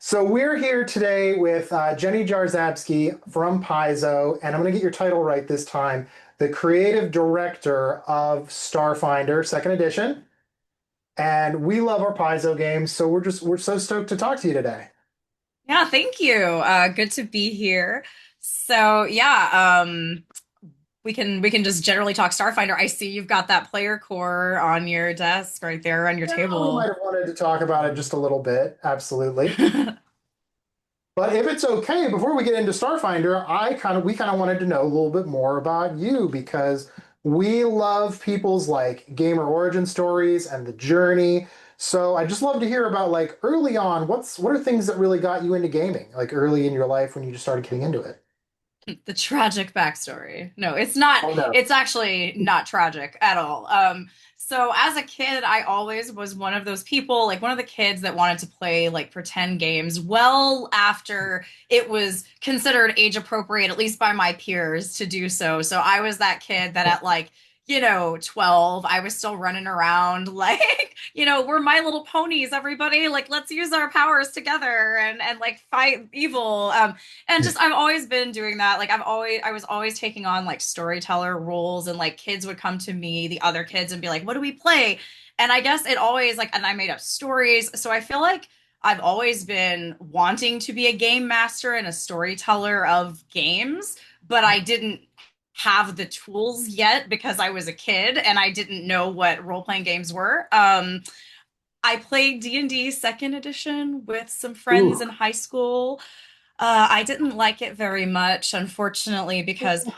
So we're here today with Jenny Jarzabski from Paizo, and I'm going to get your title right this time, the creative director of Starfinder Second Edition. And we love our Paizo games, so we're so stoked to talk to you today. Yeah, thank you. Good to be here. So yeah, we can just generally talk Starfinder. I see you've got that player core on your desk right there on your Yeah, we might table. have wanted to talk about it just a little bit, absolutely. But if it's okay, before we get into Starfinder, we kind of wanted to know a little bit more about you because we love people's like gamer origin stories and the journey. So I just love to hear about like early on, what are things that really got you into gaming, like early in your life when you just started getting into it? The tragic backstory. No, it's not. Oh no. It's actually not tragic at all. So as a kid, I always was one of those people, like one of the kids that wanted to play like pretend games well after it was considered age appropriate, at least by my peers, to do so. So I was that kid that at like, 12, I was still running around like, we're My Little Ponies, everybody. Like, let's use our powers together and like fight evil. And just I've always been doing that. Like I was always taking on like storyteller roles, and like kids would come to me, the other kids, and be like, what do we play? And I guess it always like, and I made up stories. So I feel like I've always been wanting to be a game master and a storyteller of games, but I didn't have the tools yet because I was a kid and I didn't know what role-playing games were. I played D&D Second Edition with some friends Ooh. in high school. I didn't like it very much, unfortunately, because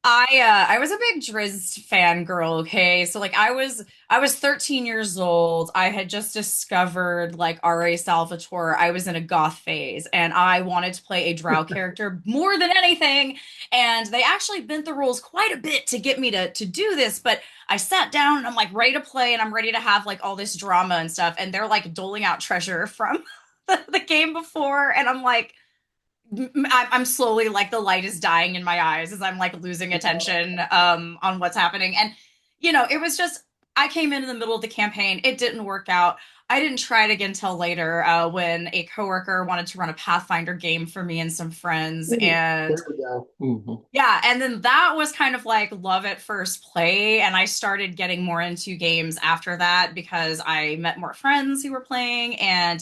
I was a big Drizzt fangirl, okay? So like I was 13 years old. I had just discovered like R.A. Salvatore. I was in a goth phase and I wanted to play a drow character more than anything. And they actually bent the rules quite a bit to get me to do this, but I sat down and I'm like ready to play and I'm ready to have like all this drama and stuff. And they're like doling out treasure from the game before, and I'm like I'm slowly like the light is dying in my eyes as I'm like losing attention on what's happening. And it was just I came in the middle of the campaign. It didn't work out. I didn't try it again till later when a coworker wanted to run a Pathfinder game for me and some friends. Ooh, And there we go. Mhm. yeah, and then that was kind of like love at first play. And I started getting more into games after that because I met more friends who were playing. And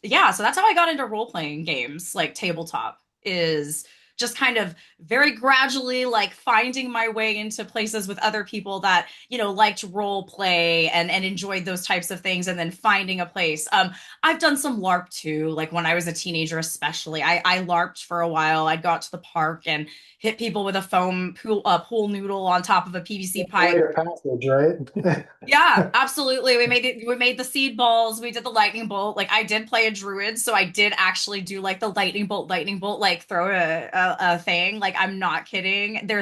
yeah, so that's how I got into role-playing games, like tabletop, is just kind of very gradually like finding my way into places with other people that, liked role play and enjoyed those types of things, and then finding a place. I've done some LARP too, like when I was a teenager, especially. I LARPed for a while. I'd go out to the park and hit people with a foam pool noodle on top of a PVC That's a rite pipe. of passage, right? Yeah, absolutely. We made the seed balls, we did the lightning bolt. Like I did play a druid, so I did actually do like the lightning bolt, like throw a thing. Like I'm not kidding. There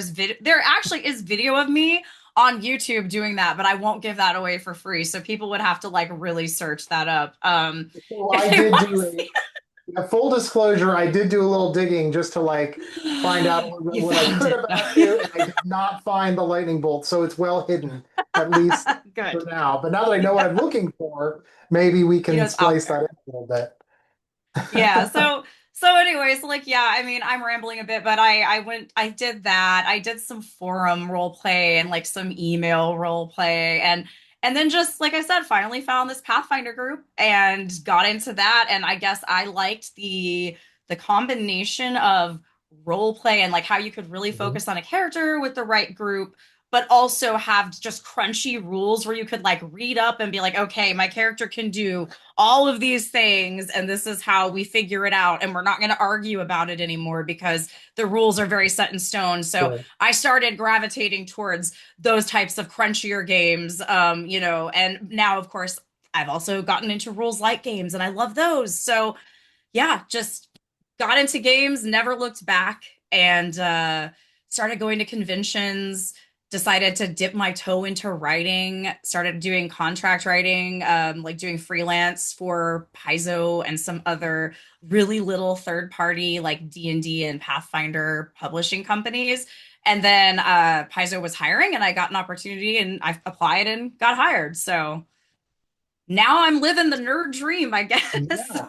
actually is video of me on YouTube doing that, but I won't give that away for free. So people would have to like really search that up So if I they did want do to see. a full disclosure, I did do a little digging just to like find out a little bit You what I found could it. about you, and I did not find the lightning bolt, so it's well hidden, at least for Good. now. But now that I know what Yeah. I'm looking for, maybe we can It's out splice that in there. a little bit. Yeah, so anyway, so like yeah, I mean, I'm rambling a bit, but I did that. I did some forum role play and like some email role play, and then just like I said, finally found this Pathfinder group and got into that. And I guess I liked the combination of role play and like how you could really Mhm. focus on a character with the right group, but also have just crunchy rules where you could like read up and be like, okay, my character can do all of these things, and this is how we figure it out, and we're not going to argue about it anymore because the rules are very set in stone. So Sure. I started gravitating towards those types of crunchier games, and now of course I've also gotten into rules light games and I love those. So yeah, just got into games, never looked back, and started going to conventions. Decided to dip my toe into writing. Started doing contract writing, like doing freelance for Paizo and some other really little third party like D&D and Pathfinder publishing companies. And then Paizo was hiring, and I got an opportunity, and I applied and got hired. So now I'm living the nerd dream, I guess. Yeah,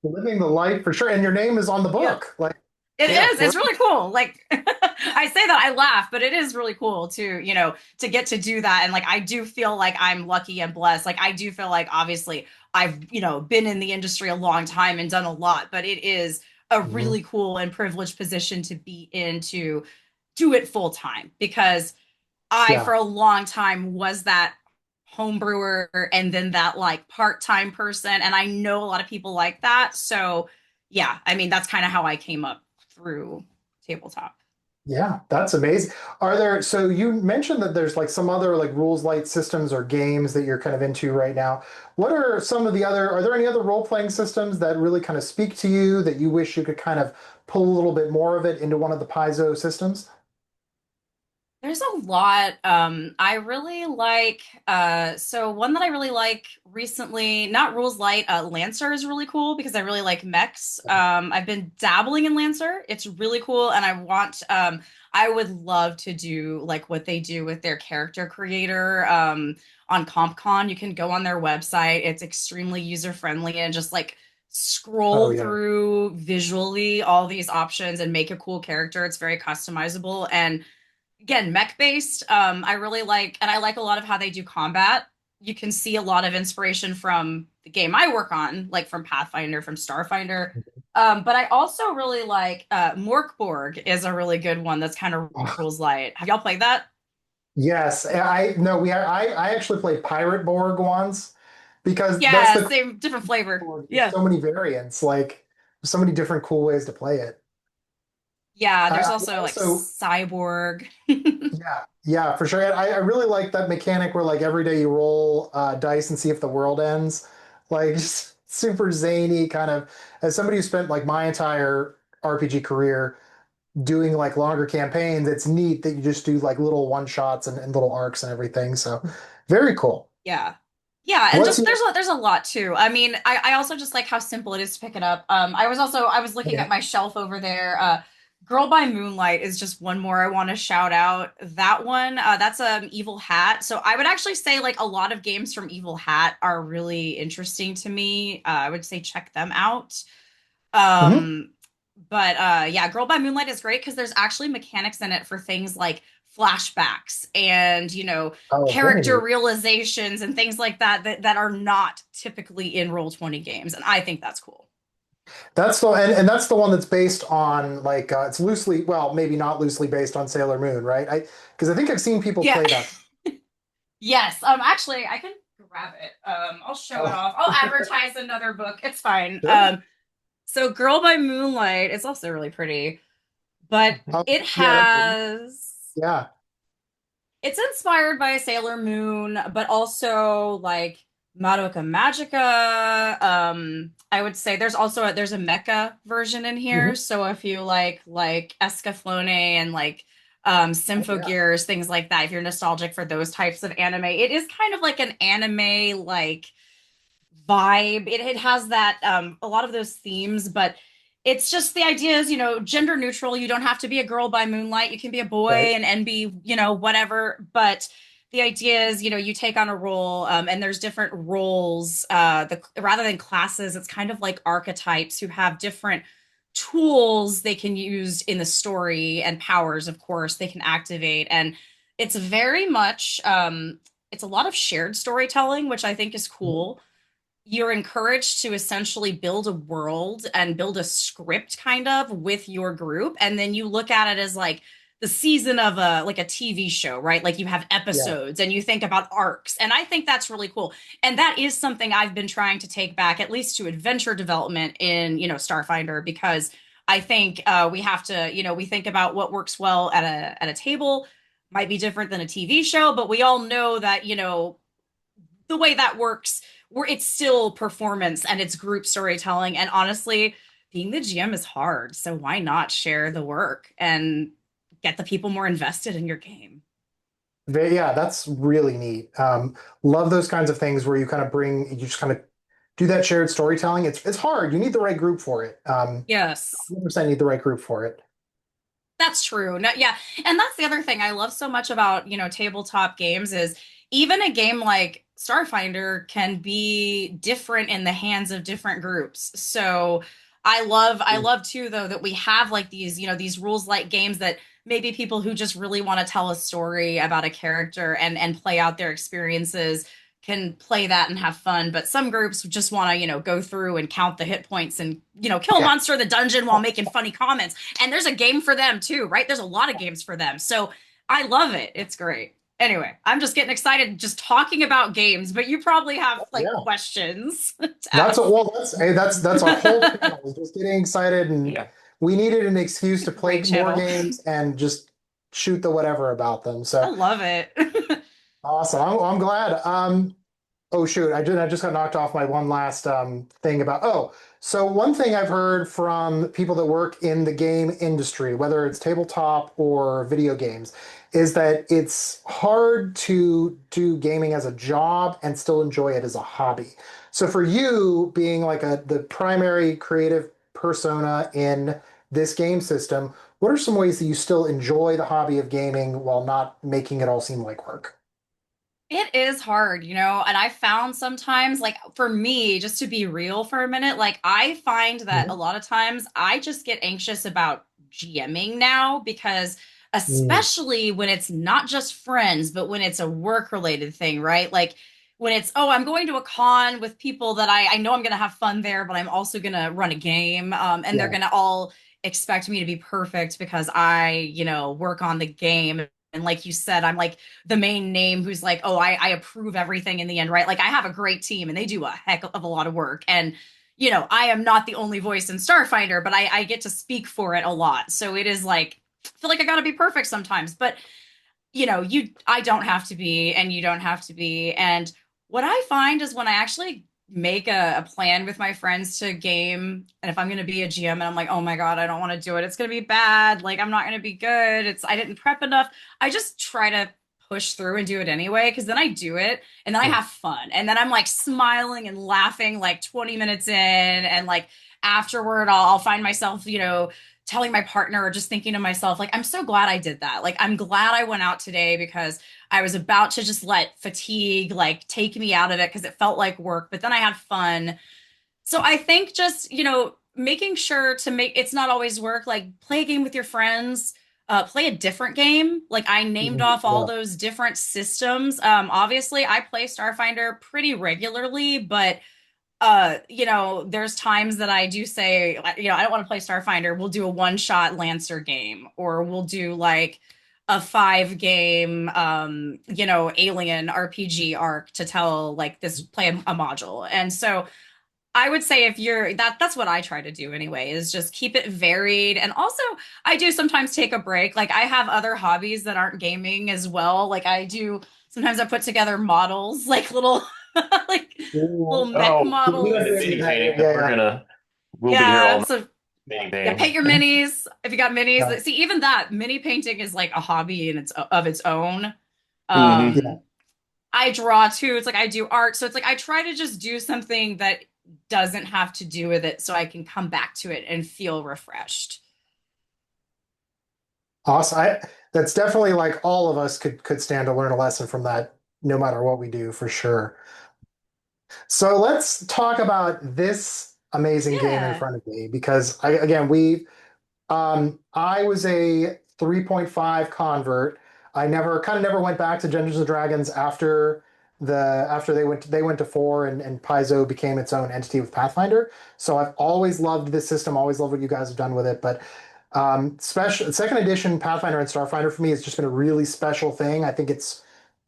living the life for sure. And your name is on the Yeah. book. Like, It yeah, is. It's really cool. Like I say that I laugh, but it is really cool to get to do that. And like I do feel like I'm lucky and blessed. Like I do feel like obviously I've been in the industry a long time and done a lot, but it is a mhm, really cool and privileged position to be in to do it full time because I for yeah. a long time was that home brewer and then that like part-time person and I know a lot of people like that. So yeah, I mean that's kind of how I came up through tabletop. Yeah, that's amazing. Are there, so you mentioned that there's like some other like rules light systems or games that you're kind of into right now. What are some of the other, are there any other role-playing systems that really kind of speak to you that you wish you could kind of pull a little bit more of it into one of the Paizo systems? There's a lot. I really like so one that I really like recently, not Rules Light, Lancer is really cool because I really like mechs. I've been dabbling in Lancer. It's really cool and I would love to do like what they do with their character creator on CompCon. You can go on their website. It's extremely user friendly and just like Oh scroll yeah. through visually all these options and make a cool character. It's very customizable and again mech based. I really like and I like a lot of how they do combat. You can see a lot of inspiration from the game I work on, like from Pathfinder, from Starfinder. But I also really like Morkborg is a really good one that's kind of rules light. Have y'all played that? Yes, I no, I actually played Pirate Borg once because that's Yeah, the same different flavor. Borg. There's Yeah. so many variants, like so many different cool ways to play it. Yeah, there's I also like also Cyborg. Yeah, yeah, for sure. I really like that mechanic where like every day you roll dice and see if the world ends. Like just super zany kind of. As somebody who spent like my entire RPG career doing like longer campaigns, it's neat that you just do like little one shots and little arcs and everything. So very cool. Yeah. Yeah, and What's just your there's a lot too. I mean, I also just like how simple it is to pick it up. I was looking at okay. my shelf over there. Girl by Moonlight is just one more I want to shout out. That one, that's Evil Hat. So I would actually say like a lot of games from Evil Hat are really interesting to me. I would say check them out. Mhm. Um, but yeah, Girl by Moonlight is great because there's actually mechanics in it for things like flashbacks and Oh, very character neat. realizations and things like that are not typically in Roll20 games, and I think that's cool. That's the and that's the one that's based on like it's loosely, well, maybe not loosely based on Sailor Moon, right? I because I think I've seen people Yeah. play that. Yes. Actually, I can grab it. I'll show it Oh, off. I'll advertise another book. It's fine. sure. So Girl by Moonlight, it's also really pretty, but Oh, it yeah, has yeah. it's inspired by Sailor Moon, but also like Madoka Magica. I would say there's a mecha version in Mhm. here. So if you like Escaflowne and like Oh, yeah. Symphogears, things like that, if you're nostalgic for those types of anime, it is kind of like an anime like vibe. It has that a lot of those themes, but it's just the idea is, gender neutral. You don't have to be a girl by moonlight. You can be a boy Right. and be, whatever. But the idea is, you take on a role, and there's different roles. Rather than classes, it's kind of like archetypes who have different tools they can use in the story and powers, of course, they can activate. And it's very much it's a lot of shared storytelling, which I think is Mhm. cool. You're encouraged to essentially build a world and build a script kind of with your group, and then you look at it as like the season of a TV show, right? Like you have Yeah. episodes and you think about arcs, and I think that's really cool. And that is something I've been trying to take back at least to adventure development in Starfinder, because I think we have to, we think about what works well at a table might be different than a TV show, but we all know that the way that works, where it's still performance and it's group storytelling. And honestly, being the GM is hard. So why not share the work and get the people more invested in your game? Yeah, that's really neat. Love those kinds of things where you just kind of do that shared storytelling. It's hard. You need the right group for it. Yes. 100% need the right group for it. That's true. No, yeah. And that's the other thing I love so much about, tabletop games is even a game like Starfinder can be different in the hands of different groups. So I love too though that we have like these, these rules like games that maybe people who just really want to tell a story about a character and play out their experiences can play that and have fun. But some groups just want to, go through and count the hit points and, kill a Yeah. monster in the dungeon while making funny comments. And there's a game for them too, right? There's a lot of games for them. So I love it. It's great. Anyway, I'm just getting excited just talking about games, but you probably have like Yeah. questions to That's a, ask. well, that's hey, that's our whole channel. Just getting excited, and Yeah. we needed an excuse to play Great more channel. games and just shoot the whatever about them. I So love it. awesome. I'm glad. Oh shoot, I just got knocked off my one last thing about. Oh, so one thing I've heard from people that work in the game industry, whether it's tabletop or video games, is that it's hard to do gaming as a job and still enjoy it as a hobby. So for you being like the primary creative persona in this game system, what are some ways that you still enjoy the hobby of gaming while not making it all seem like work? It is hard, and I found sometimes, like for me, just to be real for a minute, like I find that a Mhm. lot of times I just get anxious about GMing now because, Mm, especially when it's not just friends, but when it's a work related thing, right? Like when it's, oh, I'm going to a con with people that I know I'm going to have fun there, but I'm also going to run a game, and they're yeah, going to all expect me to be perfect because I, work on the game. And like you said, I'm like, the main name who's like, oh, I approve everything in the end, right? Like I have a great team and they do a heck of a lot of work. And, I am not the only voice in Starfinder, but I get to speak for it a lot. So it is like, I feel like I gotta be perfect sometimes. But I don't have to be, and you don't have to be. And what I find is when I actually make a plan with my friends to game, and if I'm going to be a GM and I'm like, oh my God, I don't want to do it, it's going to be bad. Like, I'm not going to be good. I didn't prep enough. I just try to push through and do it anyway, because then I do it and then I yeah. have fun. And then I'm like smiling and laughing like 20 minutes in. And like afterward, I'll find myself, telling my partner or just thinking to myself, like, I'm so glad I did that. Like, I'm glad I went out today because I was about to just let fatigue like take me out of it because it felt like work, but then I had fun. So I think just, making sure to make it's not always work, like play a game with your friends. Play a different game. Like I named Mhm. off all Yeah. those different systems. Obviously, I play Starfinder pretty regularly, but there's times that I do say, I don't want to play Starfinder. We'll do a one shot Lancer game, or we'll do like a 5 game, Alien RPG arc to tell like this, play a module. And so I would say if that's what I try to do anyway, is just keep it varied. And also, I do sometimes take a break. Like I have other hobbies that aren't gaming as well. Like I do, sometimes I put together models, like little, like little Ooh, mech Oh, you guys models. and did mini that. painting. Yeah, We're yeah, gonna we'll be here all Yeah. night So mini yeah, paint your painting. minis. If you got yeah. minis, see, even that mini painting is like a hobby in its own. Hmm. Yeah. Um, I draw too. It's like I do art. So it's like I try to just do something that doesn't have to do with it so I can come back to it and feel refreshed. Awesome. That's definitely like all of us could stand to learn a lesson from that, no matter what we do, for sure. So let's talk about this amazing game in Yeah. front of me because again, I was a 3.5 convert. I never went back to Dungeons and Dragons after they went to 4 and Paizo became its own entity with Pathfinder. So I've always loved this system, always loved what you guys have done with it. But special second edition Pathfinder and Starfinder for me has just been a really special thing. I think it's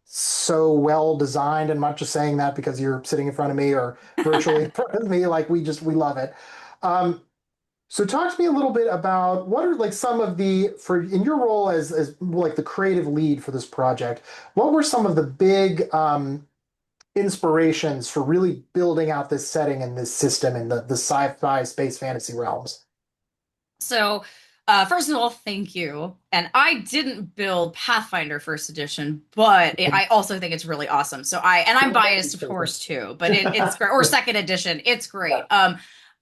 so well designed, and I'm not just saying that because you're sitting in front of me or virtually in front of me. Like we love it. Um, so talk to me a little bit about what are like some of the for in your role as like the creative lead for this project, what were some of the big inspirations for really building out this setting and this system in the sci-fi space fantasy realms? So, first of all, thank you. And I didn't build Pathfinder First Edition, but I also think it's really awesome. I'm biased, of course, too, but it's great. Or Second Edition, it's great.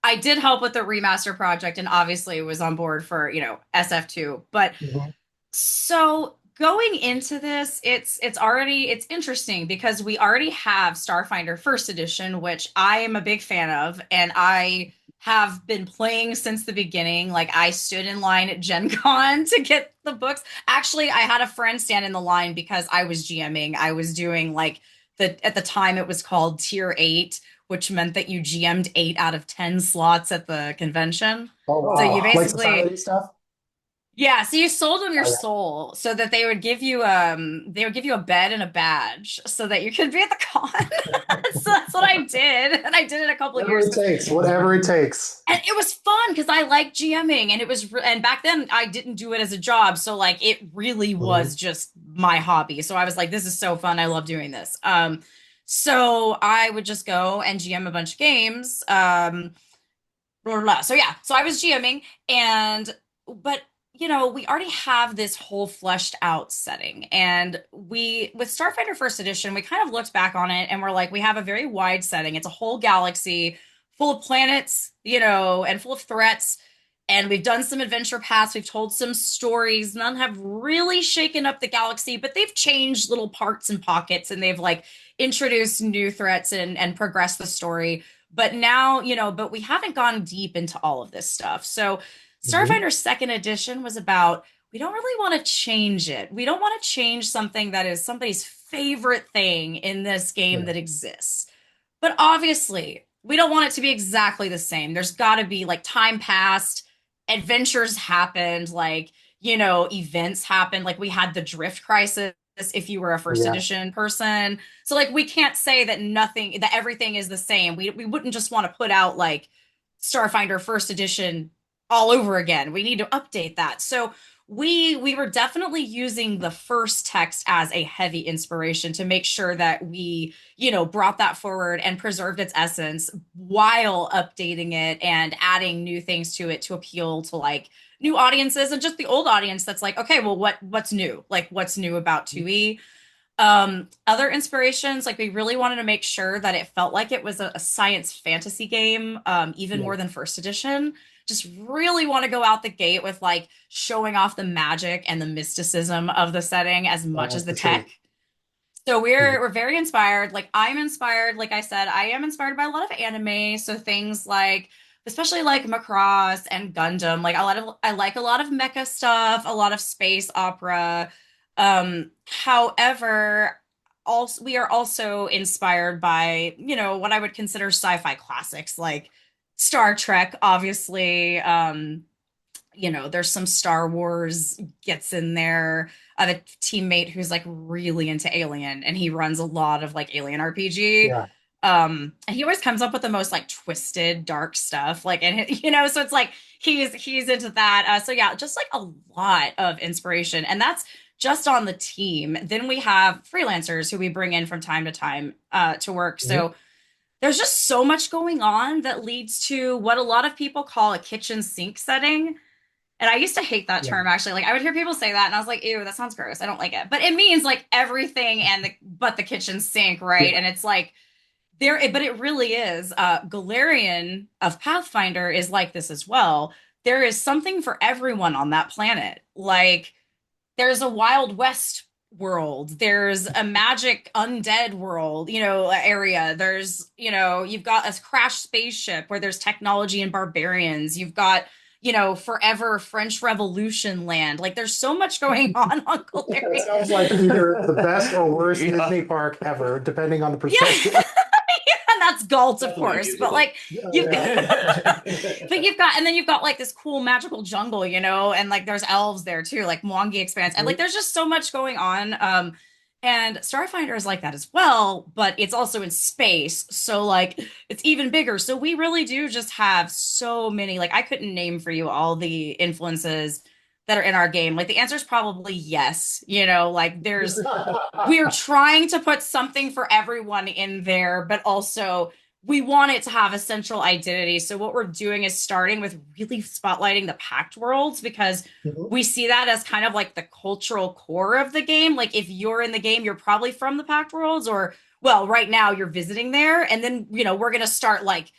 I did help with the remaster project, and obviously was on board for SF2. But Mhm. so going into this, it's interesting because we already have Starfinder First Edition, which I am a big fan of, and I have been playing since the beginning. Like I stood in line at Gen Con to get the books. Actually, I had a friend stand in the line because I was GMing. I was doing like the at the time it was called Tier 8, which meant that you GM'd 8 out of 10 slots at the convention. Oh So you wow, like basically society stuff. yeah, so you sold them your Oh, soul so that they would give you a bed and a badge so that you could be at the con. So that's what I did. And I did it a couple of whatever years it because takes, whatever it takes. and it was fun because I like GMing and and back then I didn't do it as a job. So like it really was Mhm. just my hobby. So I was like, this is so fun. I love doing this. So I would just go and GM a bunch of games. Blah, blah, blah. So yeah, so I was GMing and but we already have this whole fleshed out setting. And we with Starfinder First Edition, we kind of looked back on it and we're like, we have a very wide setting. It's a whole galaxy full of planets, and full of threats. And we've done some adventure paths, we've told some stories. None have really shaken up the galaxy, but they've changed little parts and pockets and they've like introduced new threats and progressed the story. But now, but we haven't gone deep into all of this stuff. So Mhm. Starfinder Second Edition was about we don't really want to change it. We don't want to change something that is somebody's favorite thing in this game Yeah. that exists. But obviously, we don't want it to be exactly the same. There's got to be like time passed, adventures happened, like, events happened. Like we had the drift crisis if you were a first Yeah. edition person. So like we can't say that everything is the same. We wouldn't just want to put out like Starfinder First Edition all over again. We need to update that. So we were definitely using the first text as a heavy inspiration to make sure that we brought that forward and preserved its essence while updating it and adding new things to it to appeal to like new audiences and just the old audience that's like, okay, well, what's new? Like, what's new about 2E? Other inspirations, like we really wanted to make sure that it felt like it was a science fantasy game, even Yeah. more than first edition. Just really want to go out the gate with like showing off the magic and the mysticism of the setting as much as the For sure. tech. So Yeah. we're very inspired. Like I'm inspired, like I said, I am inspired by a lot of anime. So things like especially like Macross and Gundam. Like I like a lot of mecha stuff, a lot of space opera. However, also we are also inspired by, what I would consider sci-fi classics like Star Trek, obviously. There's some Star Wars gets in there. I have a teammate who's like really into Alien and he runs a lot of like Alien RPG. Yeah. And he always comes up with the most like twisted, dark stuff. Like, and so it's like he's into that. So yeah, just like a lot of inspiration. And that's just on the team. Then we have freelancers who we bring in from time to time to work. Mhm. So there's just so much going on that leads to what a lot of people call a kitchen sink setting. And I used to hate that Yeah. term actually. Like I would hear people say that and I was like, ew, that sounds gross. I don't like it. But it means like everything and but the kitchen sink, right? Yeah. And it's like but it really is. Galarian of Pathfinder is like this as well. There is something for everyone on that planet. Like there's a Wild West world. There's a magic undead world, area. There's, you've got a crashed spaceship where there's technology and barbarians. You've got, forever French Revolution land. Like there's so much going on It Galarian. sounds like either the best or worst Yeah. Disney park ever, depending on the Yeah. perspective. And that's Galt, of Definitely course. But musical. like you've Yeah. but and then you've got like this cool magical jungle, and like there's elves there too, like Mwangi expanse. And like there's just so much going on. And Starfinder is like that as well, but it's also in space. So like it's even bigger. So we really do just have so many, like I couldn't name for you all the influences that are in our game. Like the answer is probably yes. Like we're trying to put something for everyone in there, but also we want it to have a central identity. So what we're doing is starting with really spotlighting the packed worlds because Mhm. we see that as kind of like the cultural core of the game. Like if you're in the game, you're probably from the packed worlds or well, right now you're visiting there and then, we're going to start like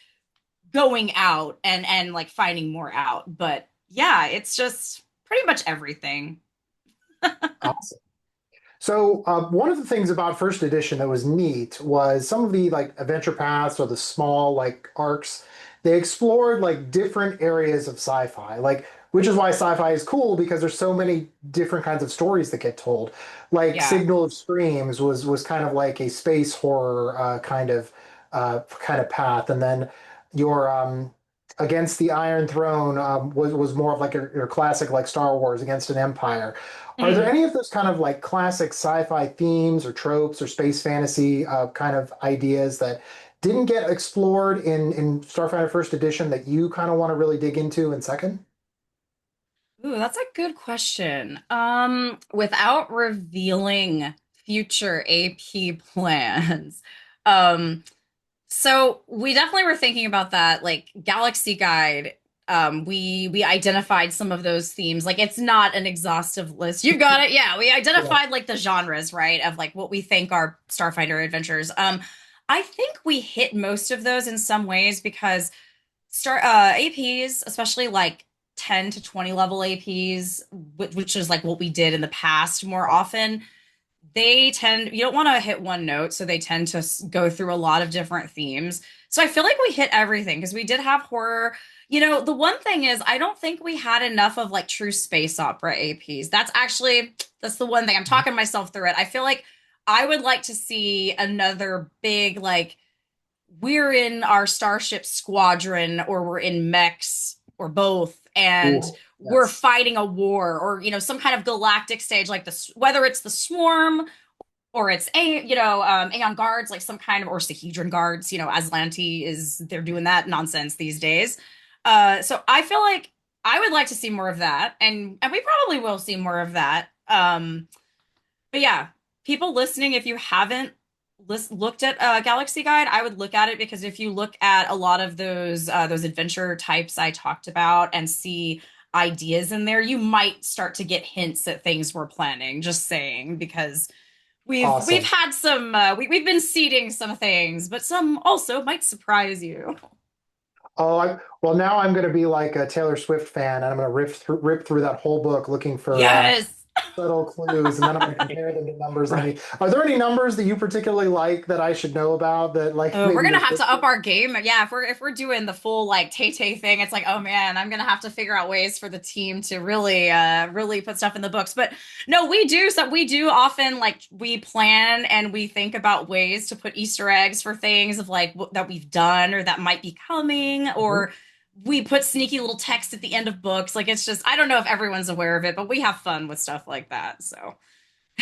going out and like finding more out. But yeah, it's just pretty much everything. Awesome. So one of the things about first edition that was neat was some of the like adventure paths or the small like arcs. They explored like different areas of sci-fi, like which is why sci-fi is cool because there's so many different kinds of stories that get told. Like Yeah. Signal of Screams was kind of like a space horror kind of path, and then your Against the Iron Throne was more of like your classic like Star Wars Against an Empire. Are there Hmm. any of those kind of like classic sci-fi themes or tropes or space fantasy kind of ideas that didn't get explored in Starfinder First Edition that you kind of want to really dig into in second? Ooh, that's a good question. Without revealing future AP plans, um, so we definitely were thinking about that, like Galaxy Guide. We identified some of those themes. Like it's not an exhaustive list. You've got it. Yeah, we Yeah. identified like the genres, right, of like what we think are Starfinder adventures. I think we hit most of those in some ways because APs, especially like 10 to 20 level APs, which is like what we did in the past more often, they tend, you don't want to hit one note, so they tend to go through a lot of different themes. So I feel like we hit everything because we did have horror. The one thing is I don't think we had enough of like true space opera APs. That's the one thing. I'm talking myself through it. I feel like I would like to see another big like we're in our starship squadron or we're in mechs or both, and Ooh, we're yes. fighting a war, or some kind of galactic stage like this, whether it's the swarm or it's Aeon guards, like some kind of, or Sahedron guards. Aslanti is, they're doing that nonsense these days. So I feel like I would like to see more of that, and we probably will see more of that. But yeah, people listening, if you haven't looked at Galaxy Guide, I would look at it, because if you look at a lot of those adventure types I talked about and see ideas in there, you might start to get hints at things we're planning. Just saying, because we've Awesome. had some we've been seeding some things, but some also might surprise you. Well, now I'm going to be like a Taylor Swift fan, and I'm going to rip through that whole book looking for Yes. subtle clues, and then I'm going to compare them to numbers. Are there any numbers that you particularly like that I should know about that like We're maybe gonna the have fifth? to up our game. Yeah, if we're doing the full like Tay-Tay thing, it's like, oh man, I'm gonna have to figure out ways for the team to really put stuff in the books. But no, we do often, like, we plan and we think about ways to put Easter eggs for things of like that we've done or that might be coming, Mhm. or we put sneaky little text at the end of books. Like, it's just, I don't know if everyone's aware of it, but we have fun with stuff like that. So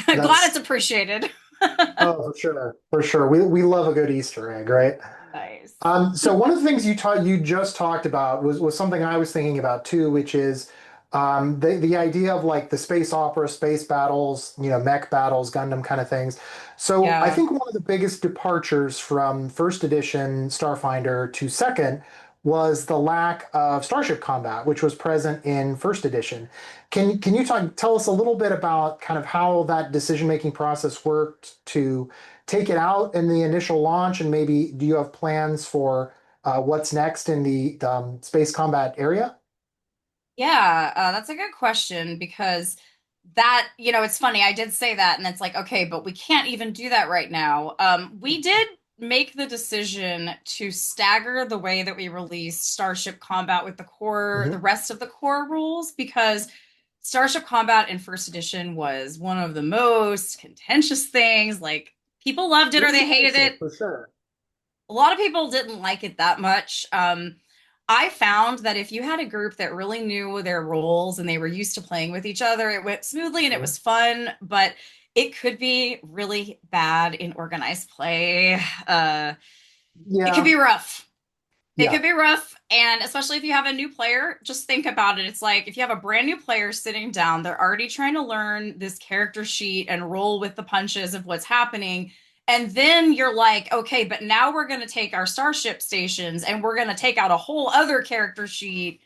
glad That's it's appreciated. Oh, for sure, for sure. We love a good Easter egg, right? Nice. So one of the things you just talked about was something I was thinking about too, which is the idea of like the space opera, space battles, mech battles, Gundam kind of things. So I Yeah. think one of the biggest departures from first edition Starfinder to second was the lack of starship combat, which was present in first edition. Can you tell us a little bit about kind of how that decision-making process worked to take it out in the initial launch, and maybe do you have plans for what's next in the space combat area? Yeah, that's a good question, because it's funny. I did say that, and it's like, okay, but we can't even do that right now. We did make the decision to stagger the way that we release Starship Combat with the Mhm. rest of the core rules, because Starship Combat in first edition was one of the most contentious things. Like, people loved it It or was they hated divisive it. for sure. A lot of people didn't like it that much. I found that if you had a group that really knew their roles and they were used to playing with each other, it went smoothly and it Mhm. was fun, but it could be really bad in organized play. It could Yeah, be rough. It yeah. could be rough. And especially if you have a new player, just think about it. It's like if you have a brand new player sitting down, they're already trying to learn this character sheet and roll with the punches of what's happening. And then you're like, okay, but now we're going to take our starship stations and we're going to take out a whole other character sheet.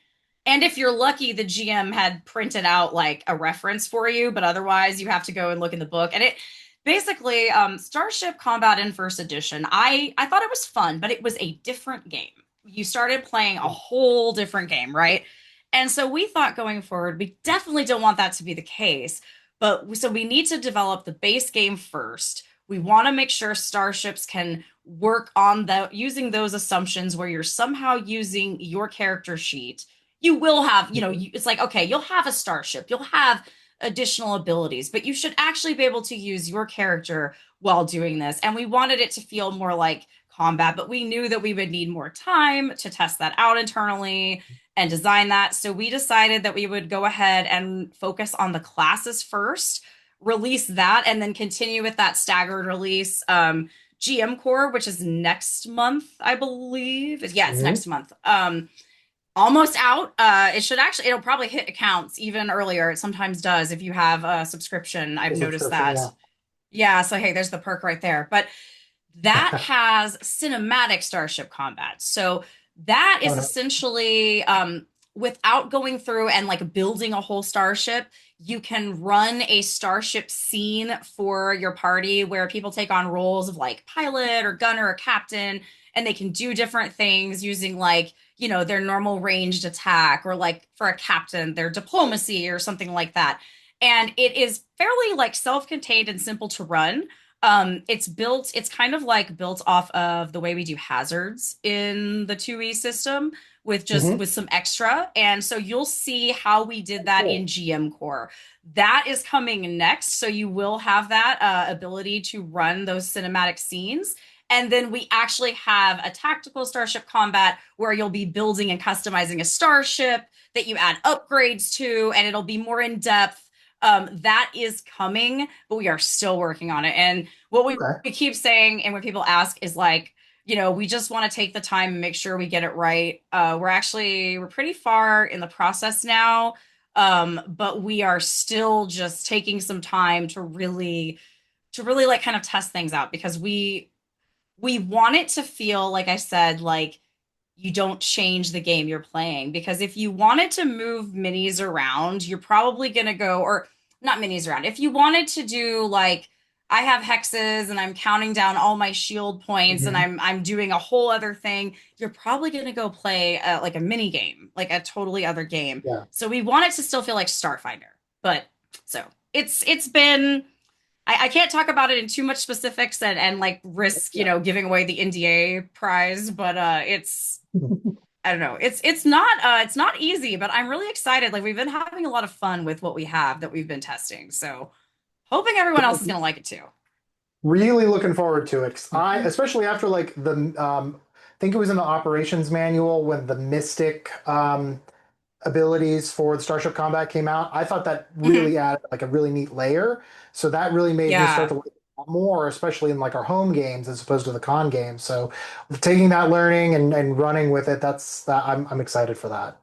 And if you're lucky, the GM had printed out like a reference for you, but otherwise you have to go and look in the book. And it basically, Starship Combat in first edition, I thought it was fun, but it was a different game. You started playing a whole different game, right? And so we thought going forward, we definitely don't want that to be the case. But so we need to develop the base game first. We want to make sure starships can work on the using those assumptions where you're somehow using your character sheet. You will have, it's like, okay, you'll have a starship, you'll have additional abilities, but you should actually be able to use your character while doing this. And we wanted it to feel more like combat, but we knew that we would need more time to test that out internally and design that. So we decided that we would go ahead and focus on the classes first, release that, and then continue with that staggered release. GM Core, which is next month, I believe. Yeah, it's next month. Almost out. It'll probably hit accounts even earlier. It sometimes does if you have a subscription. I've noticed that. Yeah, so hey, there's the perk right there. But that has cinematic starship combat. So that is essentially without going through and like building a whole starship, you can run a starship scene for your party where people take on roles of like pilot or gunner or captain, and they can do different things using like, their normal ranged attack, or like for a captain, their diplomacy or something like that. And it is fairly like self-contained and simple to run. It's kind of like built off of the way we do hazards in the 2E system with with some extra. And so you'll see how we did that in GM Core. That is coming next. So you will have that ability to run those cinematic scenes. And then we actually have a tactical starship combat where you'll be building and customizing a starship that you add upgrades to, and it'll be more in depth. That is coming, but we are still working on it. And what we keep saying, and when people ask, is like, we just want to take the time and make sure we get it right. We're pretty far in the process now, but we are still just taking some time to really like kind of test things out, because we want it to feel, like I said, like you don't change the game you're playing. Because if you wanted to move minis around, you're probably going to go, or not minis around. If you wanted to do like, I have hexes and I'm counting down all my shield points and I'm doing a whole other thing, you're probably going to go play like a mini game, like a totally other game. Yeah. So we want it to still feel like Starfinder. But so it's been, I can't talk about it in too much specifics and like risk, giving away the NDA prize, but it's I don't know. It's not easy, but I'm really excited. Like, we've been having a lot of fun with what we have that we've been testing. So hoping everyone else is going to like it too. Really looking forward to it. Especially after like I think it was in the operations manual when the Mystic abilities for the Starship Combat came out. I thought that really added like a really neat layer. So that really made me start to like more, especially in like our home games as opposed to the con games. So taking that learning and running with it, I'm excited for that.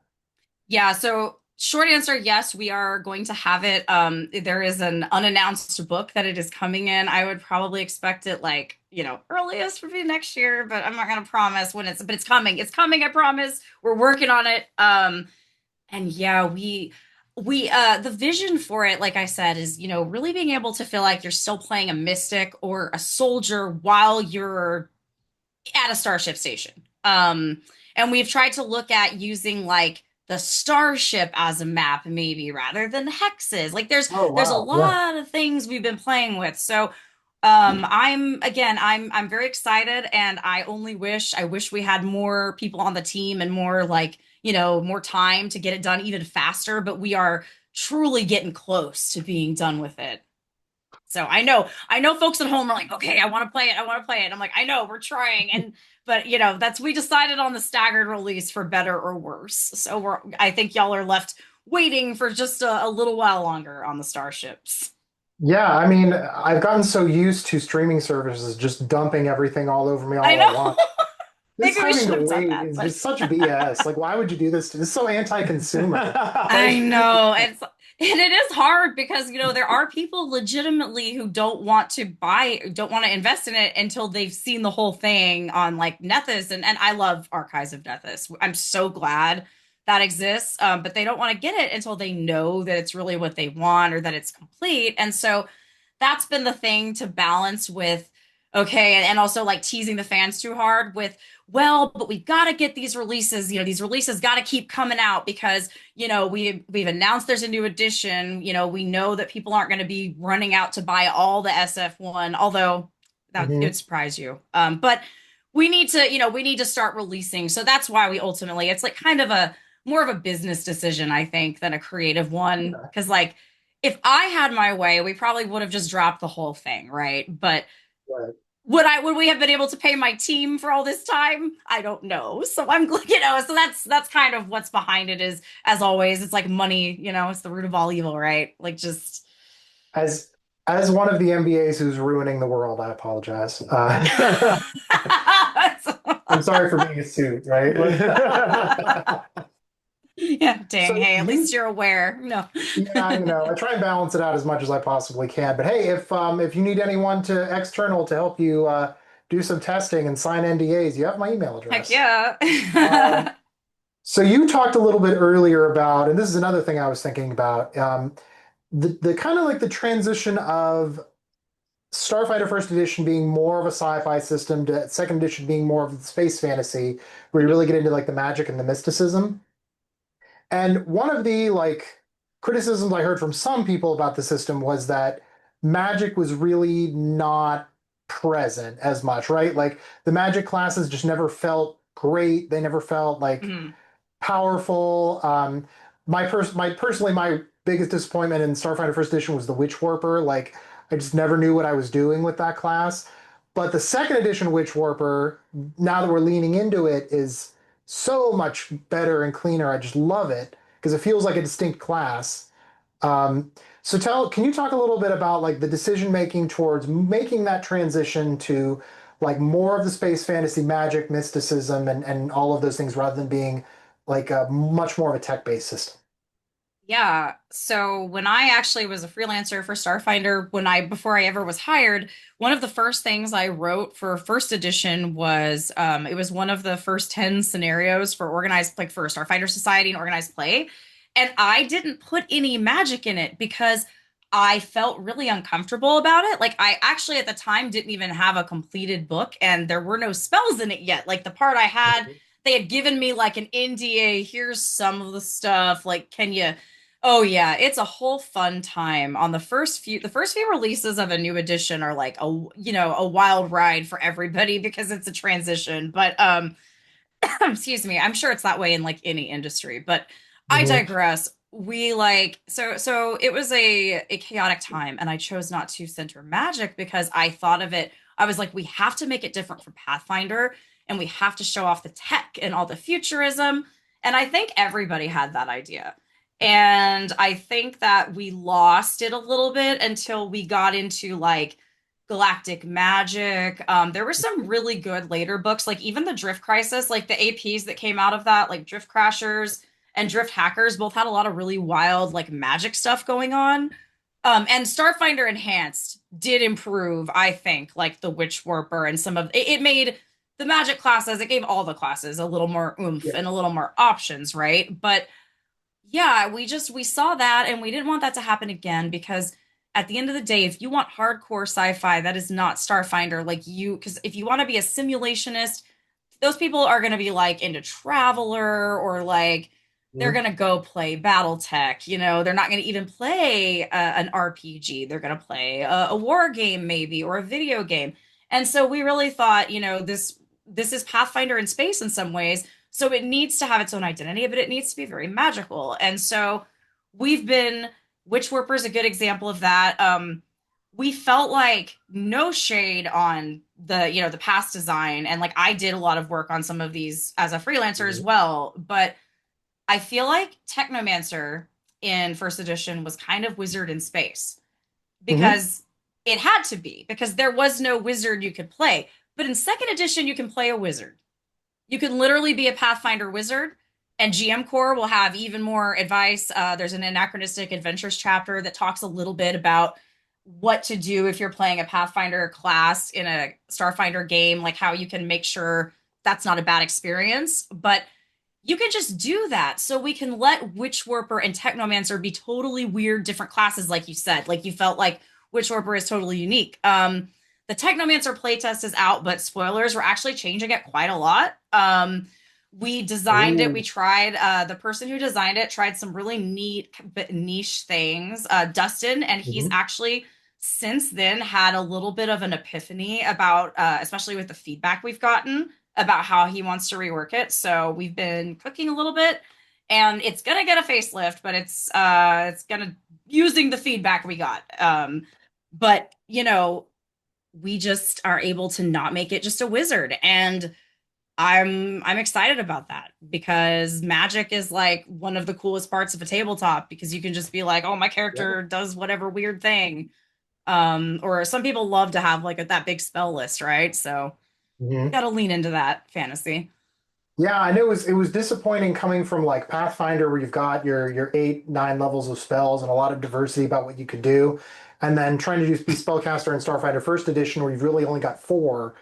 Yeah, so short answer, yes, we are going to have it. There is an unannounced book that it is coming in. I would probably expect it like, earliest would be next year, but I'm not going to promise when but it's coming. It's coming, I promise. We're working on it. And yeah, the vision for it, like I said, is, really being able to feel like you're still playing a mystic or a soldier while you're at a starship station. And we've tried to look at using like the starship as a map, maybe rather than hexes. Like there's a lot of things we've been playing with. So I'm very excited, and I wish we had more people on the team and more like, more time to get it done even faster, but we are truly getting close to being done with it. So I know folks at home are like, okay, I want to play it. And I'm like, I know, we're trying. But we decided on the staggered release for better or worse. So I think y'all are left waiting for just a little while longer on the starships. Yeah, I mean, I've gotten so used to streaming services just dumping everything all over me all at once. This Maybe we should have done is just such BS. Like, why would you do this? This is so anti-consumer. I know. And it is hard because, there are people legitimately who don't want to invest in it until they've seen the whole thing on like Nethys. And I love Archives of Nethys. I'm so glad that exists. But they don't want to get it until they know that it's really what they want or that it's complete. And so that's been the thing to balance with Okay, and also like teasing the fans too hard with, well, but we've got to get these releases, these releases got to keep coming out because, we've announced there's a new edition, we know that people aren't going to be running out to buy all the SF1, although that it Hmm. would surprise you. But we need to start releasing. So that's why we ultimately, it's like kind of a more of a business decision, I think, than a creative one. Okay. Because like if I had my way, we probably would have just dropped the whole thing, right? But Right. would we have been able to pay my team for all this time? I don't know. So I'm so that's kind of what's behind it is as always, it's like money, it's the root of all evil, right? Like just As as one of the MBAs who's ruining the world, I apologize. I'm sorry for being a suit, right? yeah, dang. So Hey, at least you, you're aware. No. yeah, I try and balance it out as much as I possibly can. But hey, if you need anyone to external to help you do some testing and sign NDAs, you have my email Heck address. Um, yeah. so you talked a little bit earlier about, and this is another thing I was thinking about, the kind of like the transition of Starfighter First Edition being more of a sci-fi system to Second Edition being more of the space fantasy, where you really get into like the magic and the mysticism. And one of the like criticisms I heard from some people about the system was that magic was really not present as much, right? Like the magic classes just never felt great. They never felt like Mhm. powerful. My biggest disappointment in Starfighter First Edition was the Witch Warper. Like I just never knew what I was doing with that class. But the second edition Witch Warper, now that we're leaning into it, is so much better and cleaner. I just love it because it feels like a distinct class. Um, can you talk a little bit about like the decision making towards making that transition to like more of the space fantasy magic, mysticism, and all of those things rather than being like a much more of a tech-based system? Yeah. So when I actually was a freelancer for Starfinder, before I ever was hired, one of the first things I wrote for first edition was it was one of the first 10 scenarios for organized like for Starfinder Society and organized play. And I didn't put any magic in it because I felt really uncomfortable about it. Like I actually at the time didn't even have a completed book and there were no spells in it yet. Like the part I had, they had given me like an NDA, here's some of the stuff. Like, can you Oh yeah, it's a whole fun time. On the first few releases of a new edition are like a wild ride for everybody because it's a transition. But excuse me, I'm sure it's that way in like any industry, but I Mhm. digress. We like so it was a chaotic time and I chose not to center magic because I thought of it I was like we have to make it different from Pathfinder and we have to show off the tech and all the futurism and I think everybody had that idea. And I think that we lost it a little bit until we got into like Galactic Magic. There were some really good later books, like even the Drift Crisis, like the APs that came out of that, like Drift Crashers and Drift Hackers, both had a lot of really wild, like magic stuff going on. And Starfinder Enhanced did improve, I think, like the Witch Warper and some of it made the magic classes, it gave all the classes a little more oomph Yeah. and a little more options, right? But yeah, we saw that and we didn't want that to happen again because at the end of the day, if you want hardcore sci-fi, that is not Starfinder like because if you want to be a simulationist, those people are going to be like into Traveler or like they're Mhm. going to go play Battletech, they're not going to even play an RPG. They're going to play a war game maybe or a video game. And so we really thought, this is Pathfinder in space in some ways, so it needs to have its own identity, but it needs to be very magical. And so we've been Witchwarper is a good example of that. We felt like no shade on the past design, and like I did a lot of work on some of these as a freelancer as Mhm. well. But I feel like Technomancer in first edition was kind of wizard in space Mhm. because it had to be because there was no wizard you could play. But in second edition, you can play a wizard. You can literally be a Pathfinder wizard, and GM Core will have even more advice. There's an anachronistic adventures chapter that talks a little bit about what to do if you're playing a Pathfinder class in a Starfinder game, like how you can make sure that's not a bad experience. But you can just do that. So we can let Witchwarper and Technomancer be totally weird, different classes, like you said. Like you felt like Witchwarper is totally unique. the Technomancer playtest is out, but spoilers, we're actually changing it quite a lot. We designed it. We Ooh. tried, the person who designed it tried some really neat but niche things, Dustin, and he's Mhm. actually since then had a little bit of an epiphany about, especially with the feedback we've gotten about how he wants to rework it. So we've been cooking a little bit, and it's gonna get a facelift, but it's gonna using the feedback we got. But we just are able to not make it just a wizard, and I'm excited about that because magic is like one of the coolest parts of a tabletop because you can just be like, oh, my Yeah. character does whatever weird thing. Or some people love to have like that big spell list, right? So Mhm. gotta lean into that fantasy. Yeah, I know it was disappointing coming from like Pathfinder where you've got your 8, 9 levels of spells and a lot of diversity about what you could do, and then trying to just be spellcaster in Starfinder First Edition where you've really only got four.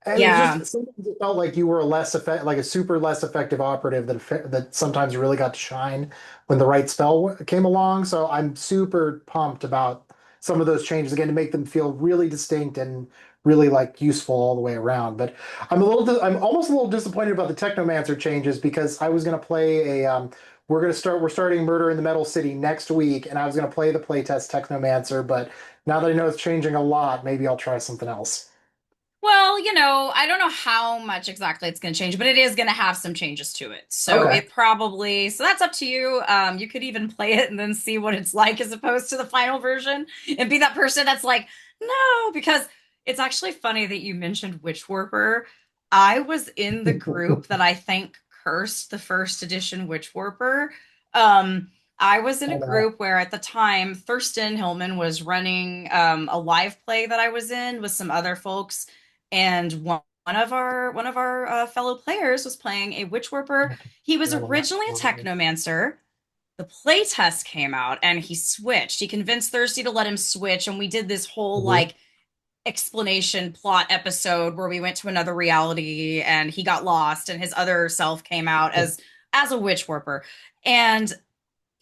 And it was Yeah. just sometimes it felt like you were a less effect, like a super less effective operative that sometimes you really got to shine when the right spell came along. So I'm super pumped about some of those changes again to make them feel really distinct and really like useful all the way around. But I'm almost a little disappointed about the Technomancer changes because I was going to play we're starting Murder in the Metal City next week, and I was going to play the playtest Technomancer, but now that I know it's changing a lot, maybe I'll try something else. Well, I don't know how much exactly it's going to change, but it is going to have some changes to it. So Okay. it probably, so that's up to you. You could even play it and then see what it's like as opposed to the final version and be that person that's like, no, because it's actually funny that you mentioned Witch Warper. I was in the group that I think cursed the first edition Witch Warper. I was in a Oh, wow. group where at the time Thurston Hillman was running a live play that I was in with some other folks, and one of our fellow players was playing a witch warper. He was originally a technomancer. The play test came out and he switched. He convinced Thirsty to let him switch, and we did this whole Mhm. like explanation plot episode where we went to another reality and he got lost and his other self came out as a witch warper. And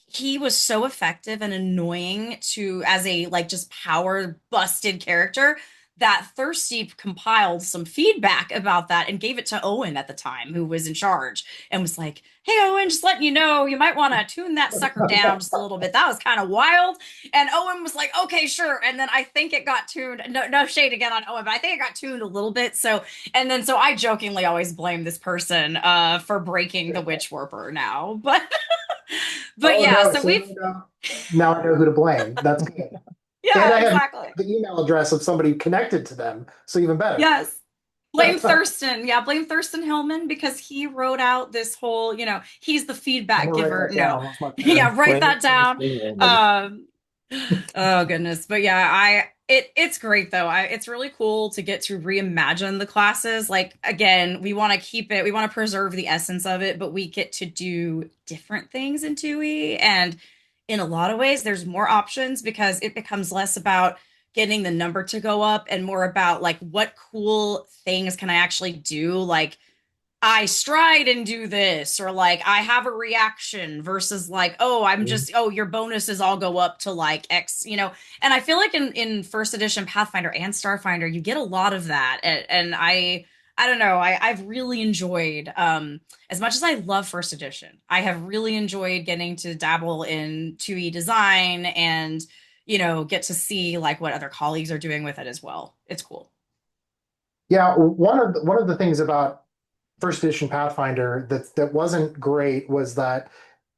he was so effective and annoying to as a like just power busted character that Thirsty compiled some feedback about that and gave it to Owen at the time, who was in charge, and was like, "Hey, Owen, just letting you know, you might want to tune that sucker down just a little bit. That was kind of wild." And Owen was like, "Okay, sure." And then I think it got tuned. No, no shade again on Owen, but I think it got tuned a little bit. So I jokingly always blame this person for breaking the witch warper now, but. But Oh yeah, no, so see we've now I know who to blame. That's good. And yeah, I have exactly. the email address of somebody connected to them, so even better. Yes. Blame Thurston. Yeah, blame Thurston Hillman because he wrote out this whole, he's the I'm feedback gonna write giver. that No. down. What's my Yeah, plan? write Blame that down. Woman. Um oh goodness. But yeah, it's great though. It's really cool to get to reimagine the classes. Like again, we want to keep it, we want to preserve the essence of it, but we get to do different things in 2E. And in a lot of ways, there's more options because it becomes less about getting the number to go up and more about like what cool things can I actually do? Like I stride and do this, or like I have a reaction versus like, oh, your bonuses all go up to like X. And I feel like in first edition Pathfinder and Starfinder, you get a lot of that. And I don't know, I've really enjoyed, as much as I love first edition, I have really enjoyed getting to dabble in 2E design and, get to see like what other colleagues are doing with it as well. It's cool. Yeah, one of the things about first edition Pathfinder that wasn't great was that